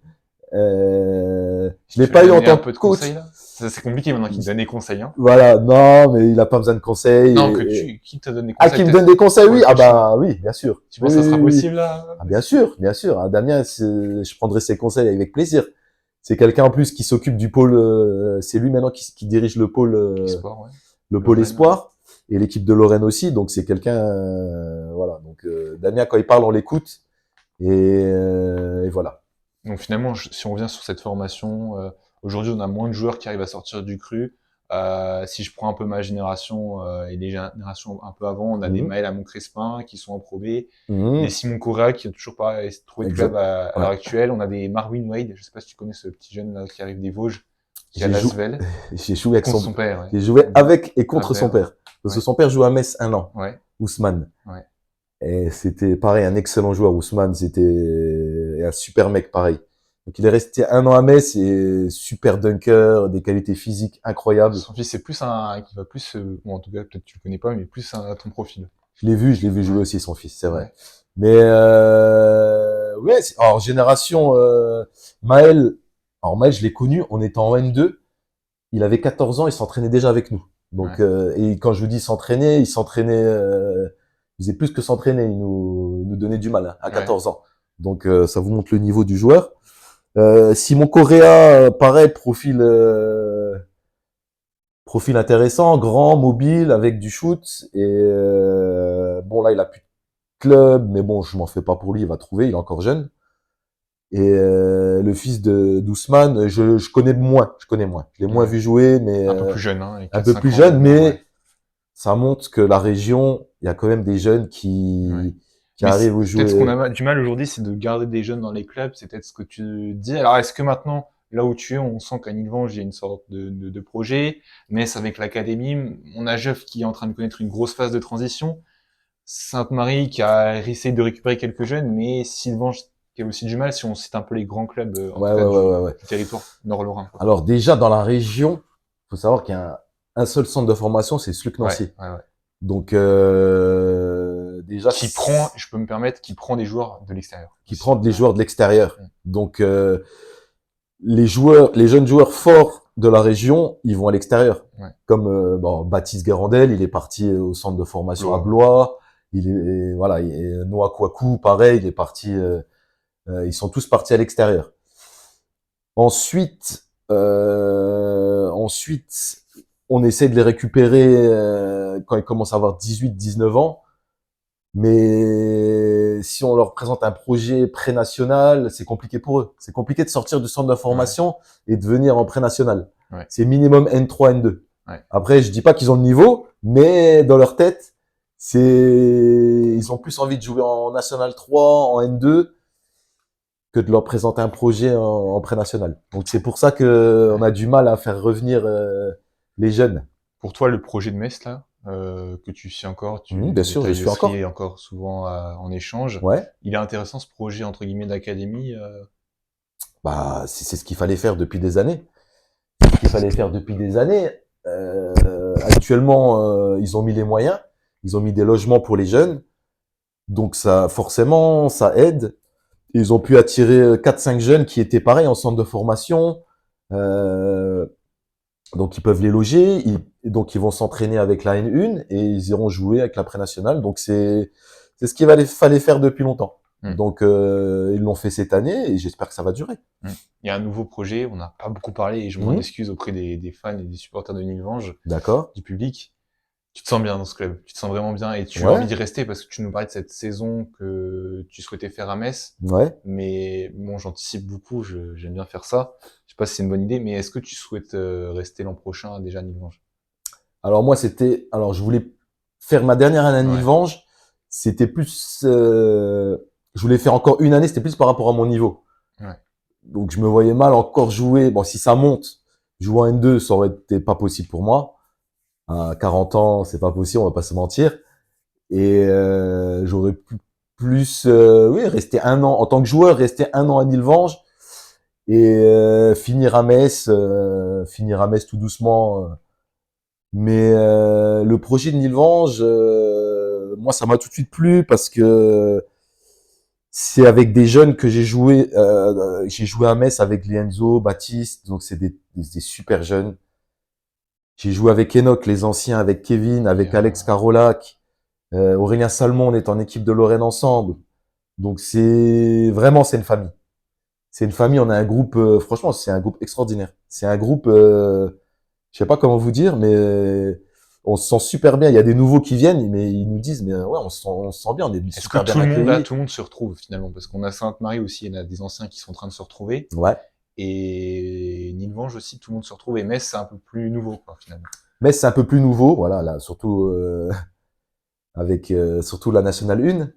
Je l'ai Tu vas pas eu en donner un tant que peu de coach. conseils là? C'est compliqué maintenant qu'il te donne des conseils, hein. Voilà, non, mais il a pas besoin de conseils. Non, qui te donne des Ah, conseils qui me peut-être donne des conseils, pour oui. le Ah coaching. bah oui, bien sûr. Tu Oui, penses oui, que ça sera oui, oui. possible là? Ah, bien sûr, bien sûr. Ah, Damien, je prendrai ses conseils avec plaisir. C'est quelqu'un en plus qui s'occupe du pôle. C'est lui maintenant qui dirige Espoir, ouais. le pôle Lorraine, ouais. espoir et l'équipe de Lorraine aussi. Donc c'est quelqu'un, voilà. Donc Damien, quand il parle, on l'écoute et voilà. Donc finalement, si on revient sur cette formation, aujourd'hui on a moins de joueurs qui arrivent à sortir du cru. Si je prends un peu ma génération et les générations un peu avant, on a des Mhm. Maël Amon Crespin qui sont en Pro B, des Mhm. Simon Correa qui n'a toujours pas trouvé de club Exact. à Ouais. l'heure actuelle. On a des Marvin Wade, je sais pas si tu connais ce petit jeune là, qui arrive des Vosges, qui est à J'ai joué, Lasvel, j'ai joué avec contre son, son père. Ouais. j'ai joué Donc, avec et contre son Avec, père. Parce que ouais, son père joue à Metz 1 an, ouais, Ousmane. ouais. Et c'était pareil, un excellent joueur, Ousmane. C'était un super mec, pareil. Donc il est resté 1 an à Metz et super dunker, des qualités physiques incroyables. Son fils c'est plus un qui va plus, bon en tout cas peut-être tu le connais pas, mais plus à ton profil. Je l'ai vu jouer Ouais, aussi son fils, c'est vrai. ouais, Mais ouais, alors génération Maël. Alors Maël, je l'ai connu, on était en N2. Il avait 14 ans, il s'entraînait déjà avec nous. Donc, ouais, et quand je vous dis s'entraîner, il faisait plus que s'entraîner, il nous donnait du mal hein, à ouais. 14 ans. Donc, ça vous montre le niveau du joueur. Simon Correa, pareil, profil intéressant, grand, mobile, avec du shoot. Et bon, là, il a plus de club, mais bon, je m'en fais pas pour lui, il va trouver, il est encore jeune. Et le fils de d'Ousmane, je connais moins, je l'ai moins Ouais. vu jouer, mais Un peu plus jeune, hein, et un quatre peu cinq plus ans de jeune, moins, ouais. mais ça montre que la région, il y a quand même des jeunes Ouais. qui Mais arrivent à peut-être ce qu'on jouer. a du mal aujourd'hui, c'est de garder des jeunes dans les clubs, c'est peut-être ce que tu dis. Alors, est-ce que maintenant, là où tu es, on sent qu'à Nilvange, il y a une sorte de projet, mais c'est avec l'académie, on a Jeuf qui est en train de connaître une grosse phase de transition, Sainte-Marie qui a essayé de récupérer quelques jeunes, mais Sylvange qui a aussi du mal, si on cite un peu les grands clubs, en Ouais, tout cas ouais, ouais, ouais, ouais. du territoire nord-lorrain, quoi. Alors déjà dans la région, faut savoir qu'il y a un seul centre de formation, c'est Sluc Ouais, Nancy. ouais, ouais. Donc déjà Qui prend, je peux me permettre, qui prend des joueurs de l'extérieur qui aussi. prend des Ouais. joueurs de l'extérieur. Mm. Donc les jeunes joueurs forts de la région, ils vont à l'extérieur. Ouais. Comme bon, Baptiste Guérandel, il est parti au centre de formation à Blois, ouais. Blois. Voilà, Noah Kouakou, pareil, il est parti. Ils sont tous partis à l'extérieur. Ensuite, on essaie de les récupérer quand ils commencent à avoir 18-19 ans. Mais si on leur présente un projet pré-national, c'est compliqué pour eux. C'est compliqué de sortir du centre d'information et de venir en pré-national. Ouais. C'est minimum N3, N2. Ouais. Après, je dis pas qu'ils ont le niveau, mais dans leur tête, ils ont plus envie de jouer en National 3, en N2, que de leur présenter un projet en pré-national. Donc c'est pour ça que on a du mal à faire revenir les jeunes. Pour toi, le projet de Metz, là, que tu suis encore, Bien sûr, je suis encore. encore souvent en échange. Ouais. Il est intéressant ce projet entre guillemets d'académie. Bah, c'est ce qu'il fallait faire depuis des années. C'est ce qu'il fallait faire depuis des années. Actuellement, ils ont mis les moyens. Ils ont mis des logements pour les jeunes. Donc ça, forcément, ça aide. Ils ont pu attirer 4-5 jeunes qui étaient pareils en centre de formation. Donc ils peuvent les loger. Donc ils vont s'entraîner avec la N1 et ils iront jouer avec la pré-nationale. Donc c'est ce qu'il fallait faire depuis longtemps. Donc ils l'ont fait cette année et j'espère que ça va durer. Il y a un nouveau projet, on n'a pas beaucoup parlé et je m'en excuse auprès des fans et des supporters de Nilvange, du public. Tu te sens bien dans ce club, tu te sens vraiment bien et tu as envie d'y rester parce que tu nous parlais de cette saison que tu souhaitais faire à Metz. Ouais. Mais bon, j'anticipe beaucoup, j'aime bien faire ça. Je sais pas si c'est une bonne idée, mais est-ce que tu souhaites rester l'an prochain déjà à Nilvange? Alors moi, je voulais faire ma dernière année à Nilvange. C'était plus, je voulais faire encore une année. C'était plus par rapport à mon niveau. Ouais. Donc je me voyais mal encore jouer. Bon, si ça monte, jouer en N2, ça aurait été pas possible pour moi. À 40 ans, c'est pas possible, on va pas se mentir. Et j'aurais plus, rester un an en tant que joueur, rester un an à Nilvange et finir à Metz tout doucement. Mais le projet de Nilvange, moi, ça m'a tout de suite plu parce que c'est avec des jeunes que j'ai joué. J'ai joué à Metz avec les Enzo, Baptiste, donc c'est des super jeunes. J'ai joué avec Enoch, les anciens, avec Kevin, avec Alex Carolac, Aurélien Salmon, on est en équipe de Lorraine ensemble. Donc c'est une famille. C'est une famille, on a un groupe, franchement, c'est un groupe extraordinaire. C'est un groupe, je sais pas comment vous dire, mais on se sent super bien. Il y a des nouveaux qui viennent, mais ils nous disent, mais ouais, on se sent bien, on est super bien accueillis. Est-ce que tout le monde se retrouve finalement? Parce qu'on a Sainte-Marie aussi, il y en a des anciens qui sont en train de se retrouver. Ouais. Et Nilvange aussi, tout le monde se retrouve. Et Metz, c'est un peu plus nouveau, quoi, finalement. Metz, c'est un peu plus nouveau, voilà, là, surtout avec surtout la Nationale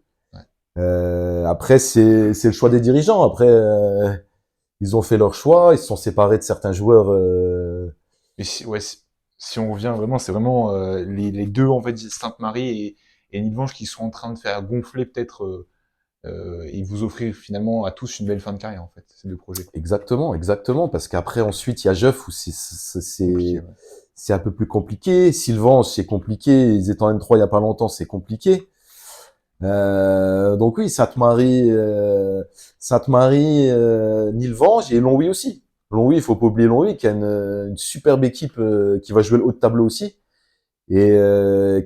1. Après, c'est le choix des dirigeants. Après, ils ont fait leur choix, ils se sont séparés de certains joueurs. Mais si on revient vraiment, c'est vraiment les deux, en fait, Sainte-Marie et Nilvange qui sont en train de faire gonfler peut-être et vous offrir finalement à tous une belle fin de carrière, en fait, ces deux projets. Exactement, parce qu'après, ensuite, il y a Jeuf où c'est un peu plus compliqué. Sylvange, c'est compliqué. Ils étaient en N3 il y a pas longtemps, c'est compliqué. Donc oui, Sainte-Marie, Nilvange et Longwy aussi. Longwy, il faut pas oublier Longwy qui a une superbe équipe qui va jouer le haut de tableau aussi et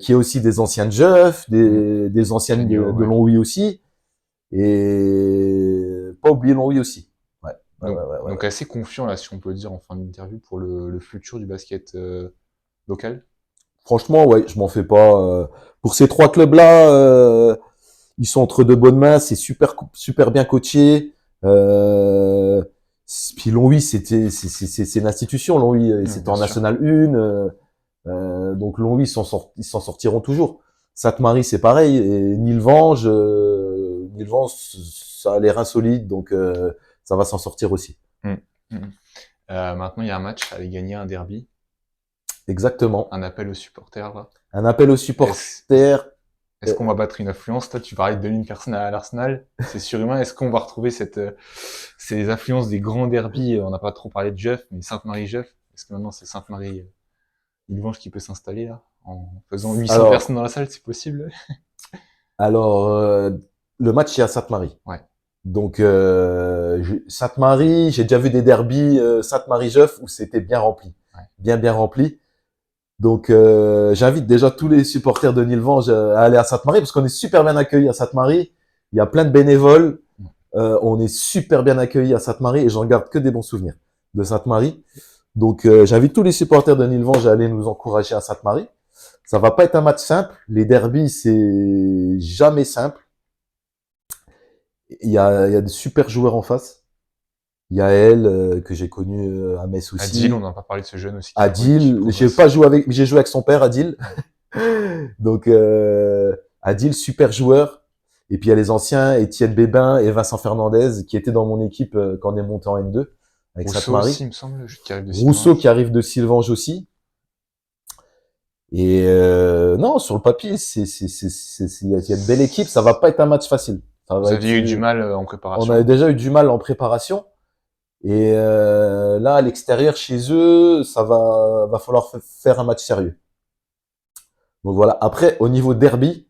qui est aussi des anciens de Jeuf, des anciennes de Longwy aussi et pas oublier Longwy aussi. Donc assez confiant là, si on peut dire en fin d'interview pour le futur du basket local. Franchement, ouais, je m'en fais pas. Pour ces trois clubs-là, ils sont entre de bonnes mains, c'est super bien coaché. Puis Longwy, c'est une institution. Longwy, c'était en National 1. Donc Longwy, ils s'en sortiront toujours. Sainte-Marie, c'est pareil. Et Nilvange, ça a l'air insolite, donc ça va s'en sortir aussi. Maintenant, il y a un match, aller gagner un derby. Exactement. Un appel aux supporters, là. Un appel aux supporters. Est-ce qu'on va battre une affluence? Toi, tu parlais de 2000 personnes à l'Arsenal. C'est surhumain. Est-ce qu'on va retrouver ces affluences des grands derbys? On n'a pas trop parlé de Jeuf, mais Sainte-Marie-Jeuf. Est-ce que maintenant c'est Sainte-Marie-Nilvange qui peut s'installer, là? En faisant 800 personnes dans la salle, c'est possible? Alors, le match est à Sainte-Marie. Ouais. Donc, Sainte-Marie, j'ai déjà vu des derbys Sainte-Marie-Jeuf où c'était bien rempli. Ouais. Bien rempli. Donc, j'invite déjà tous les supporters de Nilvange à aller à Sainte-Marie parce qu'on est super bien accueillis à Sainte-Marie. Il y a plein de bénévoles. On est super bien accueillis à Sainte-Marie et j'en garde que des bons souvenirs de Sainte-Marie. Donc, j'invite tous les supporters de Nilvange à aller nous encourager à Sainte-Marie. Ça va pas être un match simple. Les derbies, c'est jamais simple. Il y a de super joueurs en face. Il y a elle, que j'ai connu à Metz aussi. Adil, on n'a pas parlé de ce jeune aussi. Adil, j'ai joué avec son père, Adil. Donc, Adil, super joueur. Et puis, il y a les anciens, Étienne Bébin et Vincent Fernandez, qui étaient dans mon équipe quand on est monté en N2, avec Rousseau Sainte-Marie. aussi, il me semble, qui arrive de Rousseau Sylvange. qui arrive de Sylvange aussi. Et non, sur le papier, il y a une belle équipe. Ça va pas être un match facile. Ça Vous va aviez eu être- du mal en On préparation. avait déjà eu du mal en préparation. Et là, à l'extérieur, chez eux, va falloir faire un match sérieux. Donc voilà. Après, au niveau derby,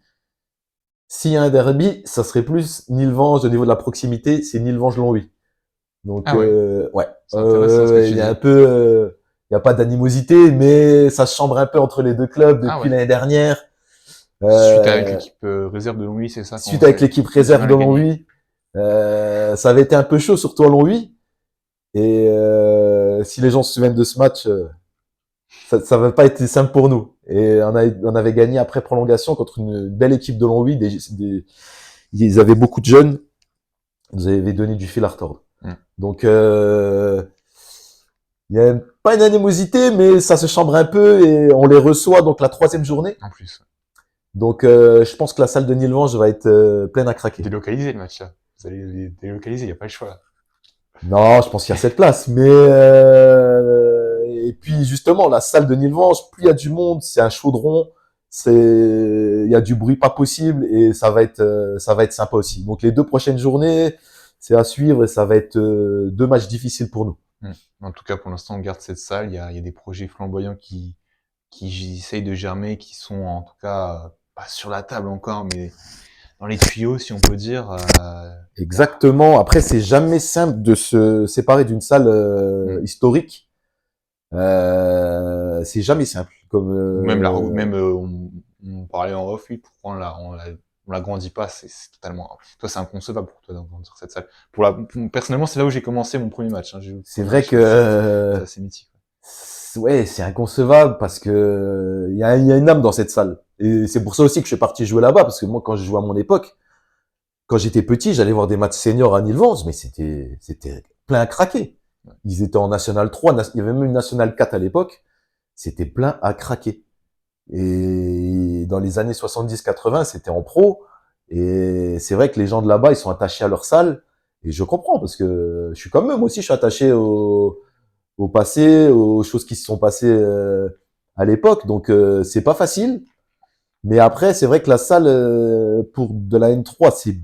s'il y a un derby, ça serait plus Nilvange au niveau de la proximité, c'est Nilvange-Longwy. Donc Ah ouais. ouais, C'est intéressant ce que tu il y a dis. un peu, il y a pas d'animosité, mais ça se chambre un peu entre les deux clubs depuis Ah ouais. l'année dernière. Suite avec l'équipe réserve de Longwy, c'est ça? Suite avec l'équipe réserve de Longwy, ça avait été un peu chaud, surtout à Longwy. Et si les gens se souviennent de ce match, ça va pas été simple pour nous. Et on avait gagné après prolongation contre une belle équipe de Longwy. Ils avaient beaucoup de jeunes. Ils nous avaient donné du fil à retordre. Donc, il y a pas une animosité, mais ça se chambre un peu et on les reçoit donc la 3e journée. En plus. Donc, je pense que la salle de Nilvange va être pleine à craquer. Délocalisé le match là. Vous allez les délocaliser, il n'y a pas le choix là. Non, je pense qu'il y a cette place. Mais et puis justement, la salle de Nilvange, plus il y a du monde, c'est un chaudron, il y a du bruit pas possible et ça va être sympa aussi. Donc les 2 prochaines journées, c'est à suivre et ça va être 2 matchs difficiles pour nous. En tout cas, pour l'instant, on garde cette salle. Il y a des projets flamboyants qui essayent de germer, qui sont en tout cas pas sur la table encore, mais dans les tuyaux, si on peut dire. Exactement. Après, c'est jamais simple de se séparer d'une salle historique. C'est jamais simple. Comme Même on parlait en off, oui, pourquoi on l'agrandit pas, c'est totalement. Toi, c'est inconcevable pour toi d'agrandir cette salle. Personnellement, c'est là où j'ai commencé mon premier match. Hein. C'est vrai que c'est assez mythique. ouais, c'est inconcevable parce que il y a une âme dans cette salle. Et c'est pour ça aussi que je suis parti jouer là-bas parce que moi, quand je jouais à mon époque, quand j'étais petit, j'allais voir des matchs seniors à Nilvange, mais c'était plein à craquer. Ils étaient en National 3, il y avait même une National 4 à l'époque. C'était plein à craquer. Et dans les années 70-80, c'était en pro. Et c'est vrai que les gens de là-bas, ils sont attachés à leur salle. Et je comprends parce que je suis comme eux. Moi aussi, je suis attaché au passé, aux choses qui se sont passées à l'époque. Donc, c'est pas facile. Mais après, c'est vrai que la salle pour de la N3,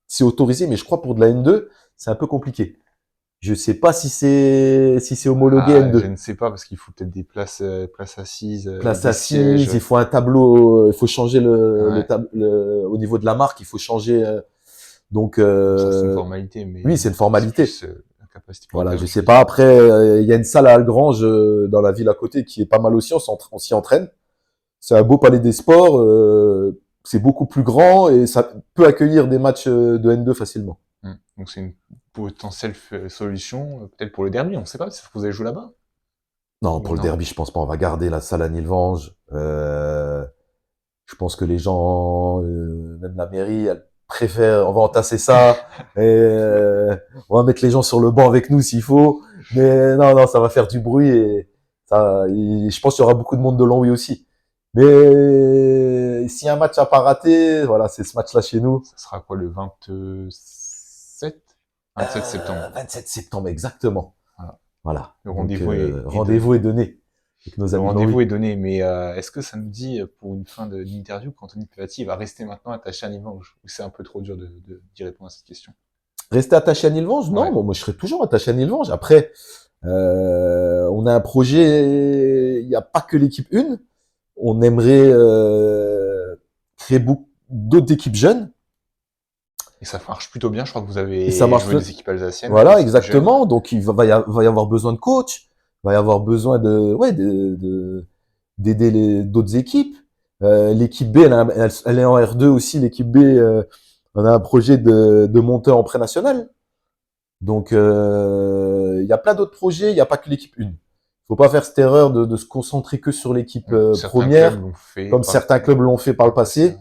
c'est autorisé. Mais je crois pour de la N2, c'est un peu compliqué. Je sais pas si c'est homologué N2. Je ne sais pas parce qu'il faut peut-être des places assises. Place des assise, sièges. il faut un tableau, il faut changer Ouais. au niveau de la marque, il faut changer. Donc, Ça, c'est une formalité, mais. oui, c'est une formalité. C'est plus, la capacité pour Voilà, laquelle je je sais dis. pas. Après, il y a une salle à Algrange dans la ville à côté qui est pas mal aussi. On s'y entraîne. C'est un beau palais des sports. C'est beaucoup plus grand et ça peut accueillir des matchs de N2 facilement. Donc c'est une potentielle solution, peut-être pour le derby, on ne sait pas, si vous allez jouer là-bas. Non, pour le Non. derby, je pense pas. On va garder la salle à Nilvange. Je pense que les gens, même la mairie, elle préfère. On va entasser ça et on va mettre les gens sur le banc avec nous s'il faut. Mais non, ça va faire du bruit et je pense qu'il y aura beaucoup de monde de Longwy aussi. Mais s'il y a un match à pas rater, voilà, c'est ce match-là chez nous. Ça sera quoi, le 27 septembre. 27 septembre, exactement. Voilà. Le rendez-vous rendez-vous est donné. Avec nos Le amis de rendez-vous Longwy. est donné, mais est-ce que ça nous dit pour une fin d'interview qu'Anthony Pelati va rester maintenant attaché à Nilvange ou c'est un peu trop dur d'y répondre à cette question? Rester attaché à Nilvange? Non, Ouais. moi je serai toujours attaché à Nilvange. Après, on a un projet, il n'y a pas que l'équipe 1. On aimerait créer d'autres équipes jeunes. Et ça marche plutôt bien, je crois que vous avez Et ça marche joué des équipes alsaciennes. Voilà, des équipes exactement. jeunes. Donc il va y avoir besoin de coach, il va y avoir besoin d'aider d'autres équipes. L'équipe B, elle est en R2 aussi. L'équipe B, On a un projet de monter en pré-national. Donc, il y a plein d'autres projets. Il n'y a pas que l'équipe 1. Faut pas faire cette erreur de se concentrer que sur l'équipe Certains première, clubs l'ont fait comme certains clubs l'ont fait par le passé. ouais.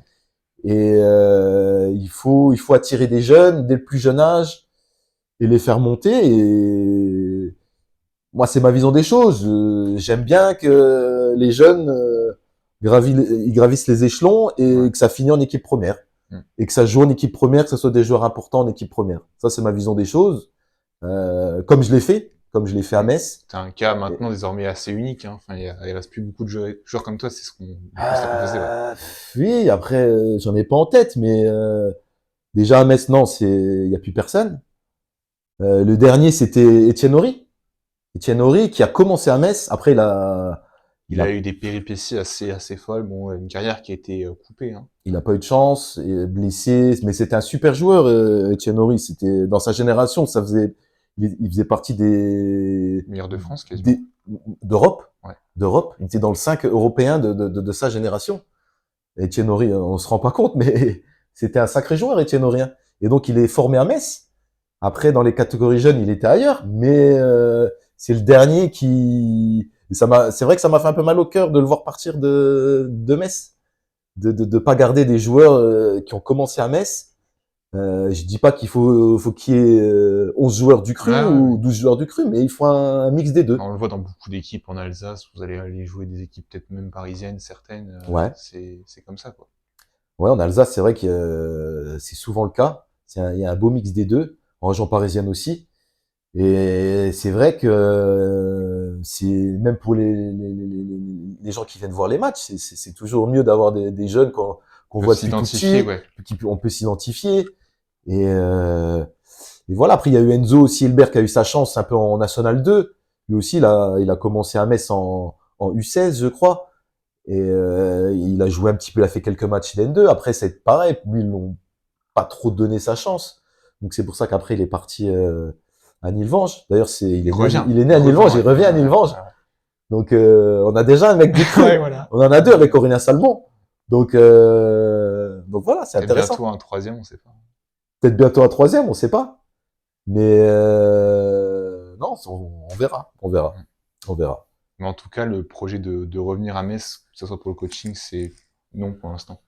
Et il faut attirer des jeunes dès le plus jeune âge et les faire monter. Et moi, c'est ma vision des choses. J'aime bien que les jeunes ils gravissent les échelons et Ouais. que ça finisse en équipe première. Mm. Et que ça joue en équipe première, que ce soit des joueurs importants en équipe première. Ça, c'est ma vision des choses. Comme je l'ai fait à Metz. C'est un cas maintenant désormais assez unique. Hein. Enfin, il reste plus beaucoup de joueurs comme toi. C'est ce qu'on constat qu'on faisait. Ouais. Oui, après, j'en ai pas en tête, mais déjà à Metz, non, il y a plus personne. Le dernier, c'était Étienne Horry. Étienne Horry qui a commencé à Metz. Après, Il a eu des péripéties assez folles. Bon, une carrière qui a été coupée. Hein. il a pas eu de chance, il est blessé, mais c'était un super joueur, Étienne Horry. C'était dans sa génération, il faisait partie Meilleur de France, quasiment. d'Europe. Ouais. D'Europe. Il était dans le 5 européen de sa génération. Étienne Horry, on se rend pas compte, mais c'était un sacré joueur, Étienne Horry. Et donc, il est formé à Metz. Après, dans les catégories jeunes, il était ailleurs, mais c'est le dernier c'est vrai que ça m'a fait un peu mal au cœur de le voir partir de Metz, de pas garder des joueurs qui ont commencé à Metz. Je dis pas faut qu'il y ait 11 joueurs du cru ou 12 joueurs du cru, mais il faut un mix des deux. On le voit dans beaucoup d'équipes en Alsace. Vous allez aller jouer des équipes peut-être même parisiennes, certaines. Ouais. C'est comme ça, quoi. Ouais, en Alsace, c'est vrai que c'est souvent le cas. Il y a un beau mix des deux, en région parisienne aussi. Et c'est vrai que c'est même pour les gens qui viennent voir les matchs, c'est toujours mieux d'avoir des jeunes qu'on voit depuis tout petit, ouais. on peut s'identifier. Et, et voilà. Après, il y a eu Enzo aussi, Hilbert, qui a eu sa chance un peu en National 2. Lui aussi, il a commencé à Metz en U16, je crois. Et il a joué un petit peu, il a fait quelques matchs d'N2. Après, c'est pareil. Lui, ils l'ont pas trop donné sa chance. Donc c'est pour ça qu'après, il est parti à Nilvange. D'ailleurs, il est né à Nilvange, il revient à Nilvange. Donc on a déjà un mec du coup. Ouais, voilà. On en a deux avec Aurélien Salmon. Donc voilà, c'est intéressant. Bientôt un troisième, on sait pas. Peut-être bientôt un troisième, on sait pas. Mais non, on verra. Mais en tout cas, le projet de revenir à Metz, que ce soit pour le coaching, c'est non pour l'instant.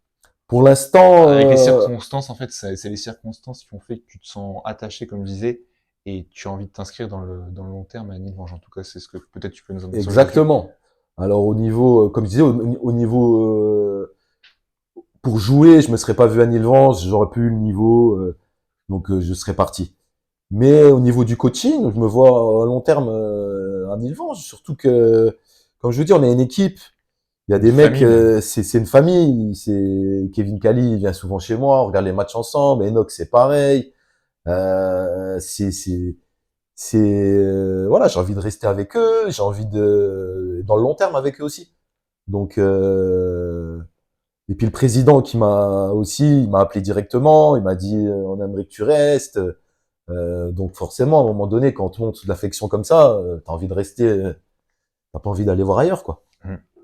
Pour l'instant, avec les circonstances, en fait, c'est les circonstances qui ont fait que tu te sens attaché, comme je disais, et tu as envie de t'inscrire dans le long terme à Nilvange. En tout cas, c'est ce que peut-être tu peux nous en dire. Exactement. Alors au niveau, comme je disais, au niveau pour jouer, je me serais pas vu à Nilvange, j'aurais pu eu le niveau, donc je serais parti. Mais au niveau du coaching, je me vois à long terme à Nilvange, surtout que, comme je vous dis, on est une équipe. Il y a des mecs, c'est une famille. C'est Kevin Kali, il vient souvent chez moi, on regarde les matchs ensemble. Enoch, c'est pareil. Voilà, j'ai envie de rester avec eux, j'ai envie de dans le long terme avec eux aussi. Donc et puis le président il m'a appelé directement, il m'a dit on aimerait que tu restes. Donc forcément à un moment donné quand on monte de l'affection comme ça, t'as envie de rester, t'as pas envie d'aller voir ailleurs quoi.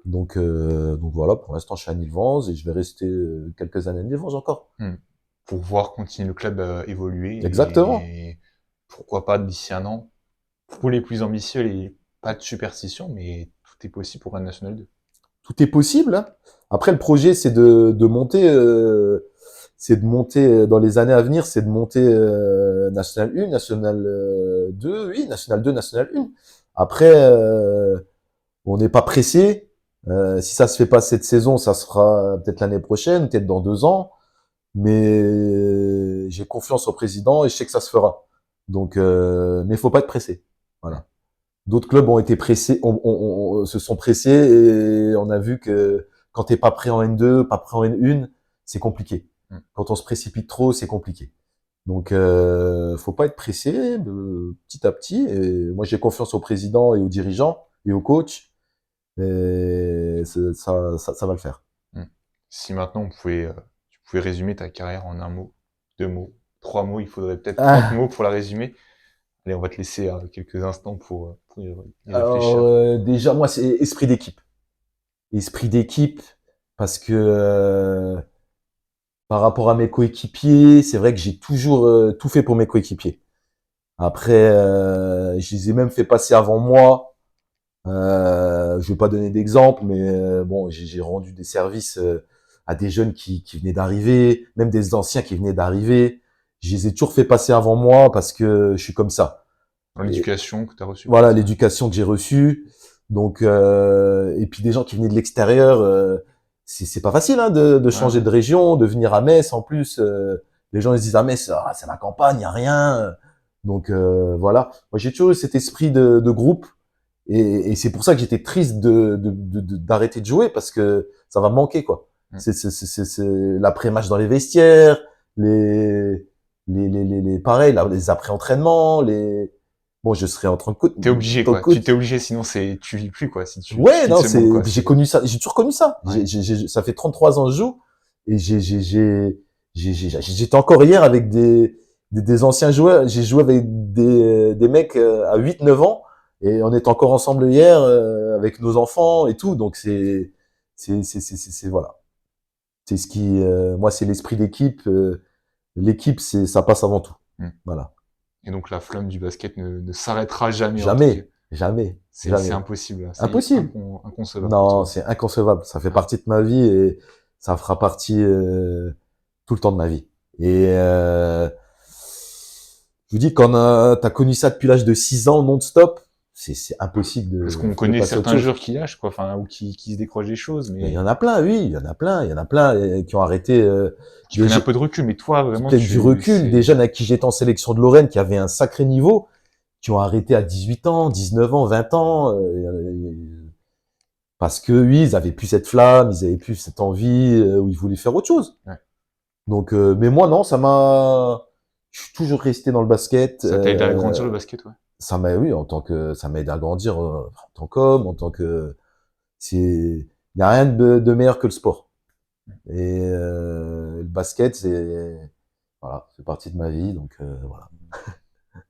Donc voilà, pour l'instant je suis à Nilvange et je vais rester quelques années à Nilvange encore. Pour voir continuer le club évoluer. Exactement. Et pourquoi pas d'ici un an. Pour les plus ambitieux, pas de superstition, mais tout est possible pour un National 2. Tout est possible. Hein. Après, le projet, c'est de monter, dans les années à venir, c'est de monter National 1, National 2, oui, National 2, National 1. Après, on n'est pas pressé. Si ça se fait pas cette saison, ça sera peut-être l'année prochaine, peut-être dans 2 ans. Mais j'ai confiance au président et je sais que ça se fera. Donc, mais il faut pas être pressé. Voilà. D'autres clubs ont été pressés, se sont pressés et on a vu que quand t'es pas prêt en N2, pas prêt en N1, c'est compliqué. Quand on se précipite trop, c'est compliqué. Donc, faut pas être pressé, petit à petit. Et moi, j'ai confiance au président et aux dirigeants et aux coachs. Et ça va le faire. Si maintenant tu pouvais résumer ta carrière en 1 mot, 2 mots, 3 mots, il faudrait peut-être 30 mots pour la résumer. Allez, on va te laisser quelques instants pour y réfléchir. Alors, déjà, moi, c'est esprit d'équipe. Esprit d'équipe, parce que Par rapport à mes coéquipiers, c'est vrai que j'ai toujours tout fait pour mes coéquipiers. Après, je les ai même fait passer avant moi. Je vais pas donner d'exemple, mais bon, j'ai rendu des services à des jeunes qui venaient d'arriver, même des anciens qui venaient d'arriver. Je les ai toujours fait passer avant moi parce que je suis comme ça. Dans Et l'éducation que tu as reçue. voilà, l'éducation que j'ai reçue. Donc, et puis des gens qui venaient de l'extérieur, c'est pas facile hein, de changer Ouais. de région, de venir à Metz en plus. Les gens ils se disent à Metz, ah, c'est la campagne, y a rien. Donc voilà. Moi j'ai toujours eu cet esprit de groupe et c'est pour ça que j'étais triste d'arrêter de jouer parce que ça va me manquer quoi. Mm. C'est l'après-match dans les vestiaires, pareil, les après-entraînements, bon, je serais en train de T'es obligé, quoi. Tu t'es obligé, sinon tu vis plus, quoi. Si tu ouais, quittes non, ce monde, quoi. j'ai connu ça, j'ai toujours connu ça. Ouais. Ça fait 33 ans que je joue et j'étais encore hier avec des anciens joueurs. J'ai joué avec des mecs à 8, 9 ans et on est encore ensemble hier avec nos enfants et tout. Donc voilà. C'est ce qui, moi, c'est l'esprit d'équipe. L'équipe, ça passe avant tout. Mm. Voilà. Et donc la flamme du basket ne s'arrêtera jamais. Jamais, jamais. C'est impossible. C'est impossible. Inconcevable. Non, c'est inconcevable. Ça fait partie de ma vie et ça fera partie tout le temps de ma vie. Et je vous dis, quand t'as connu ça depuis l'âge de 6 ans non-stop, c'est impossible de. Parce qu'on de connaît passer à autre certains chose. joueurs qui lâchent, quoi, enfin, ou qui se décrochent des choses, Mais mais il y en a plein, oui, il y en a plein, qui ont arrêté. qui prennent un peu de recul. Mais toi, vraiment, peut-être du recul, des jeunes à qui j'étais en sélection de Lorraine qui avaient un sacré niveau, qui ont arrêté à 18 ans, 19 ans, 20 ans. Parce que oui, ils avaient plus cette flamme, ils avaient plus cette envie où ils voulaient faire autre chose. Ouais. Donc, mais moi non, je suis toujours resté dans le basket. Ça t'a aidé à grandir le basket, ouais. Oui, ça m'a aidé à grandir en tant qu'homme, il y a rien de meilleur que le sport. Et le basket, voilà, c'est partie de ma vie, donc voilà.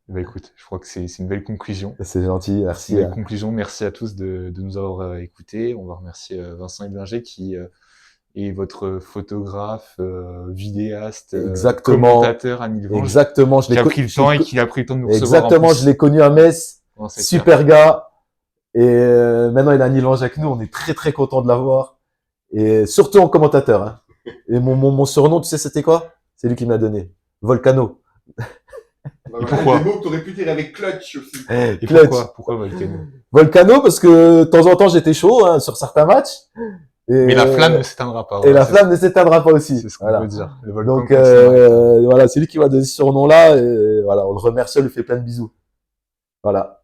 Bah écoute, je crois que c'est une belle conclusion. C'est gentil, C'est merci. une belle conclusion. Merci à tous de nous avoir écoutés. On va remercier Vincent Eblinger qui est votre photographe, vidéaste, Exactement. commentateur à Nilvange. Exactement, Qui a pris le temps et qui a pris le temps de nous recevoir. Exactement, je l'ai connu à Metz. Bon, c'est Super gars. Et maintenant, il a Nilvange avec nous. On est très, très content de l'avoir. Et surtout en commentateur. Hein. Et mon surnom, tu sais, c'était quoi? C'est lui qui me l'a donné. Volcano. Et pourquoi des mots que t'aurais pu dire avec clutch aussi. Et Clutch. pourquoi Volcano? Volcano, parce que de temps en temps, j'étais chaud hein, sur certains matchs. Et, Mais la flamme ne s'éteindra pas. Et la flamme ne s'éteindra pas aussi. C'est ce qu'on voilà. veut dire. Le volcan Donc voilà, c'est lui qui m'a donné ce surnom-là. Et voilà, on le remercie, on lui fait plein de bisous. Voilà.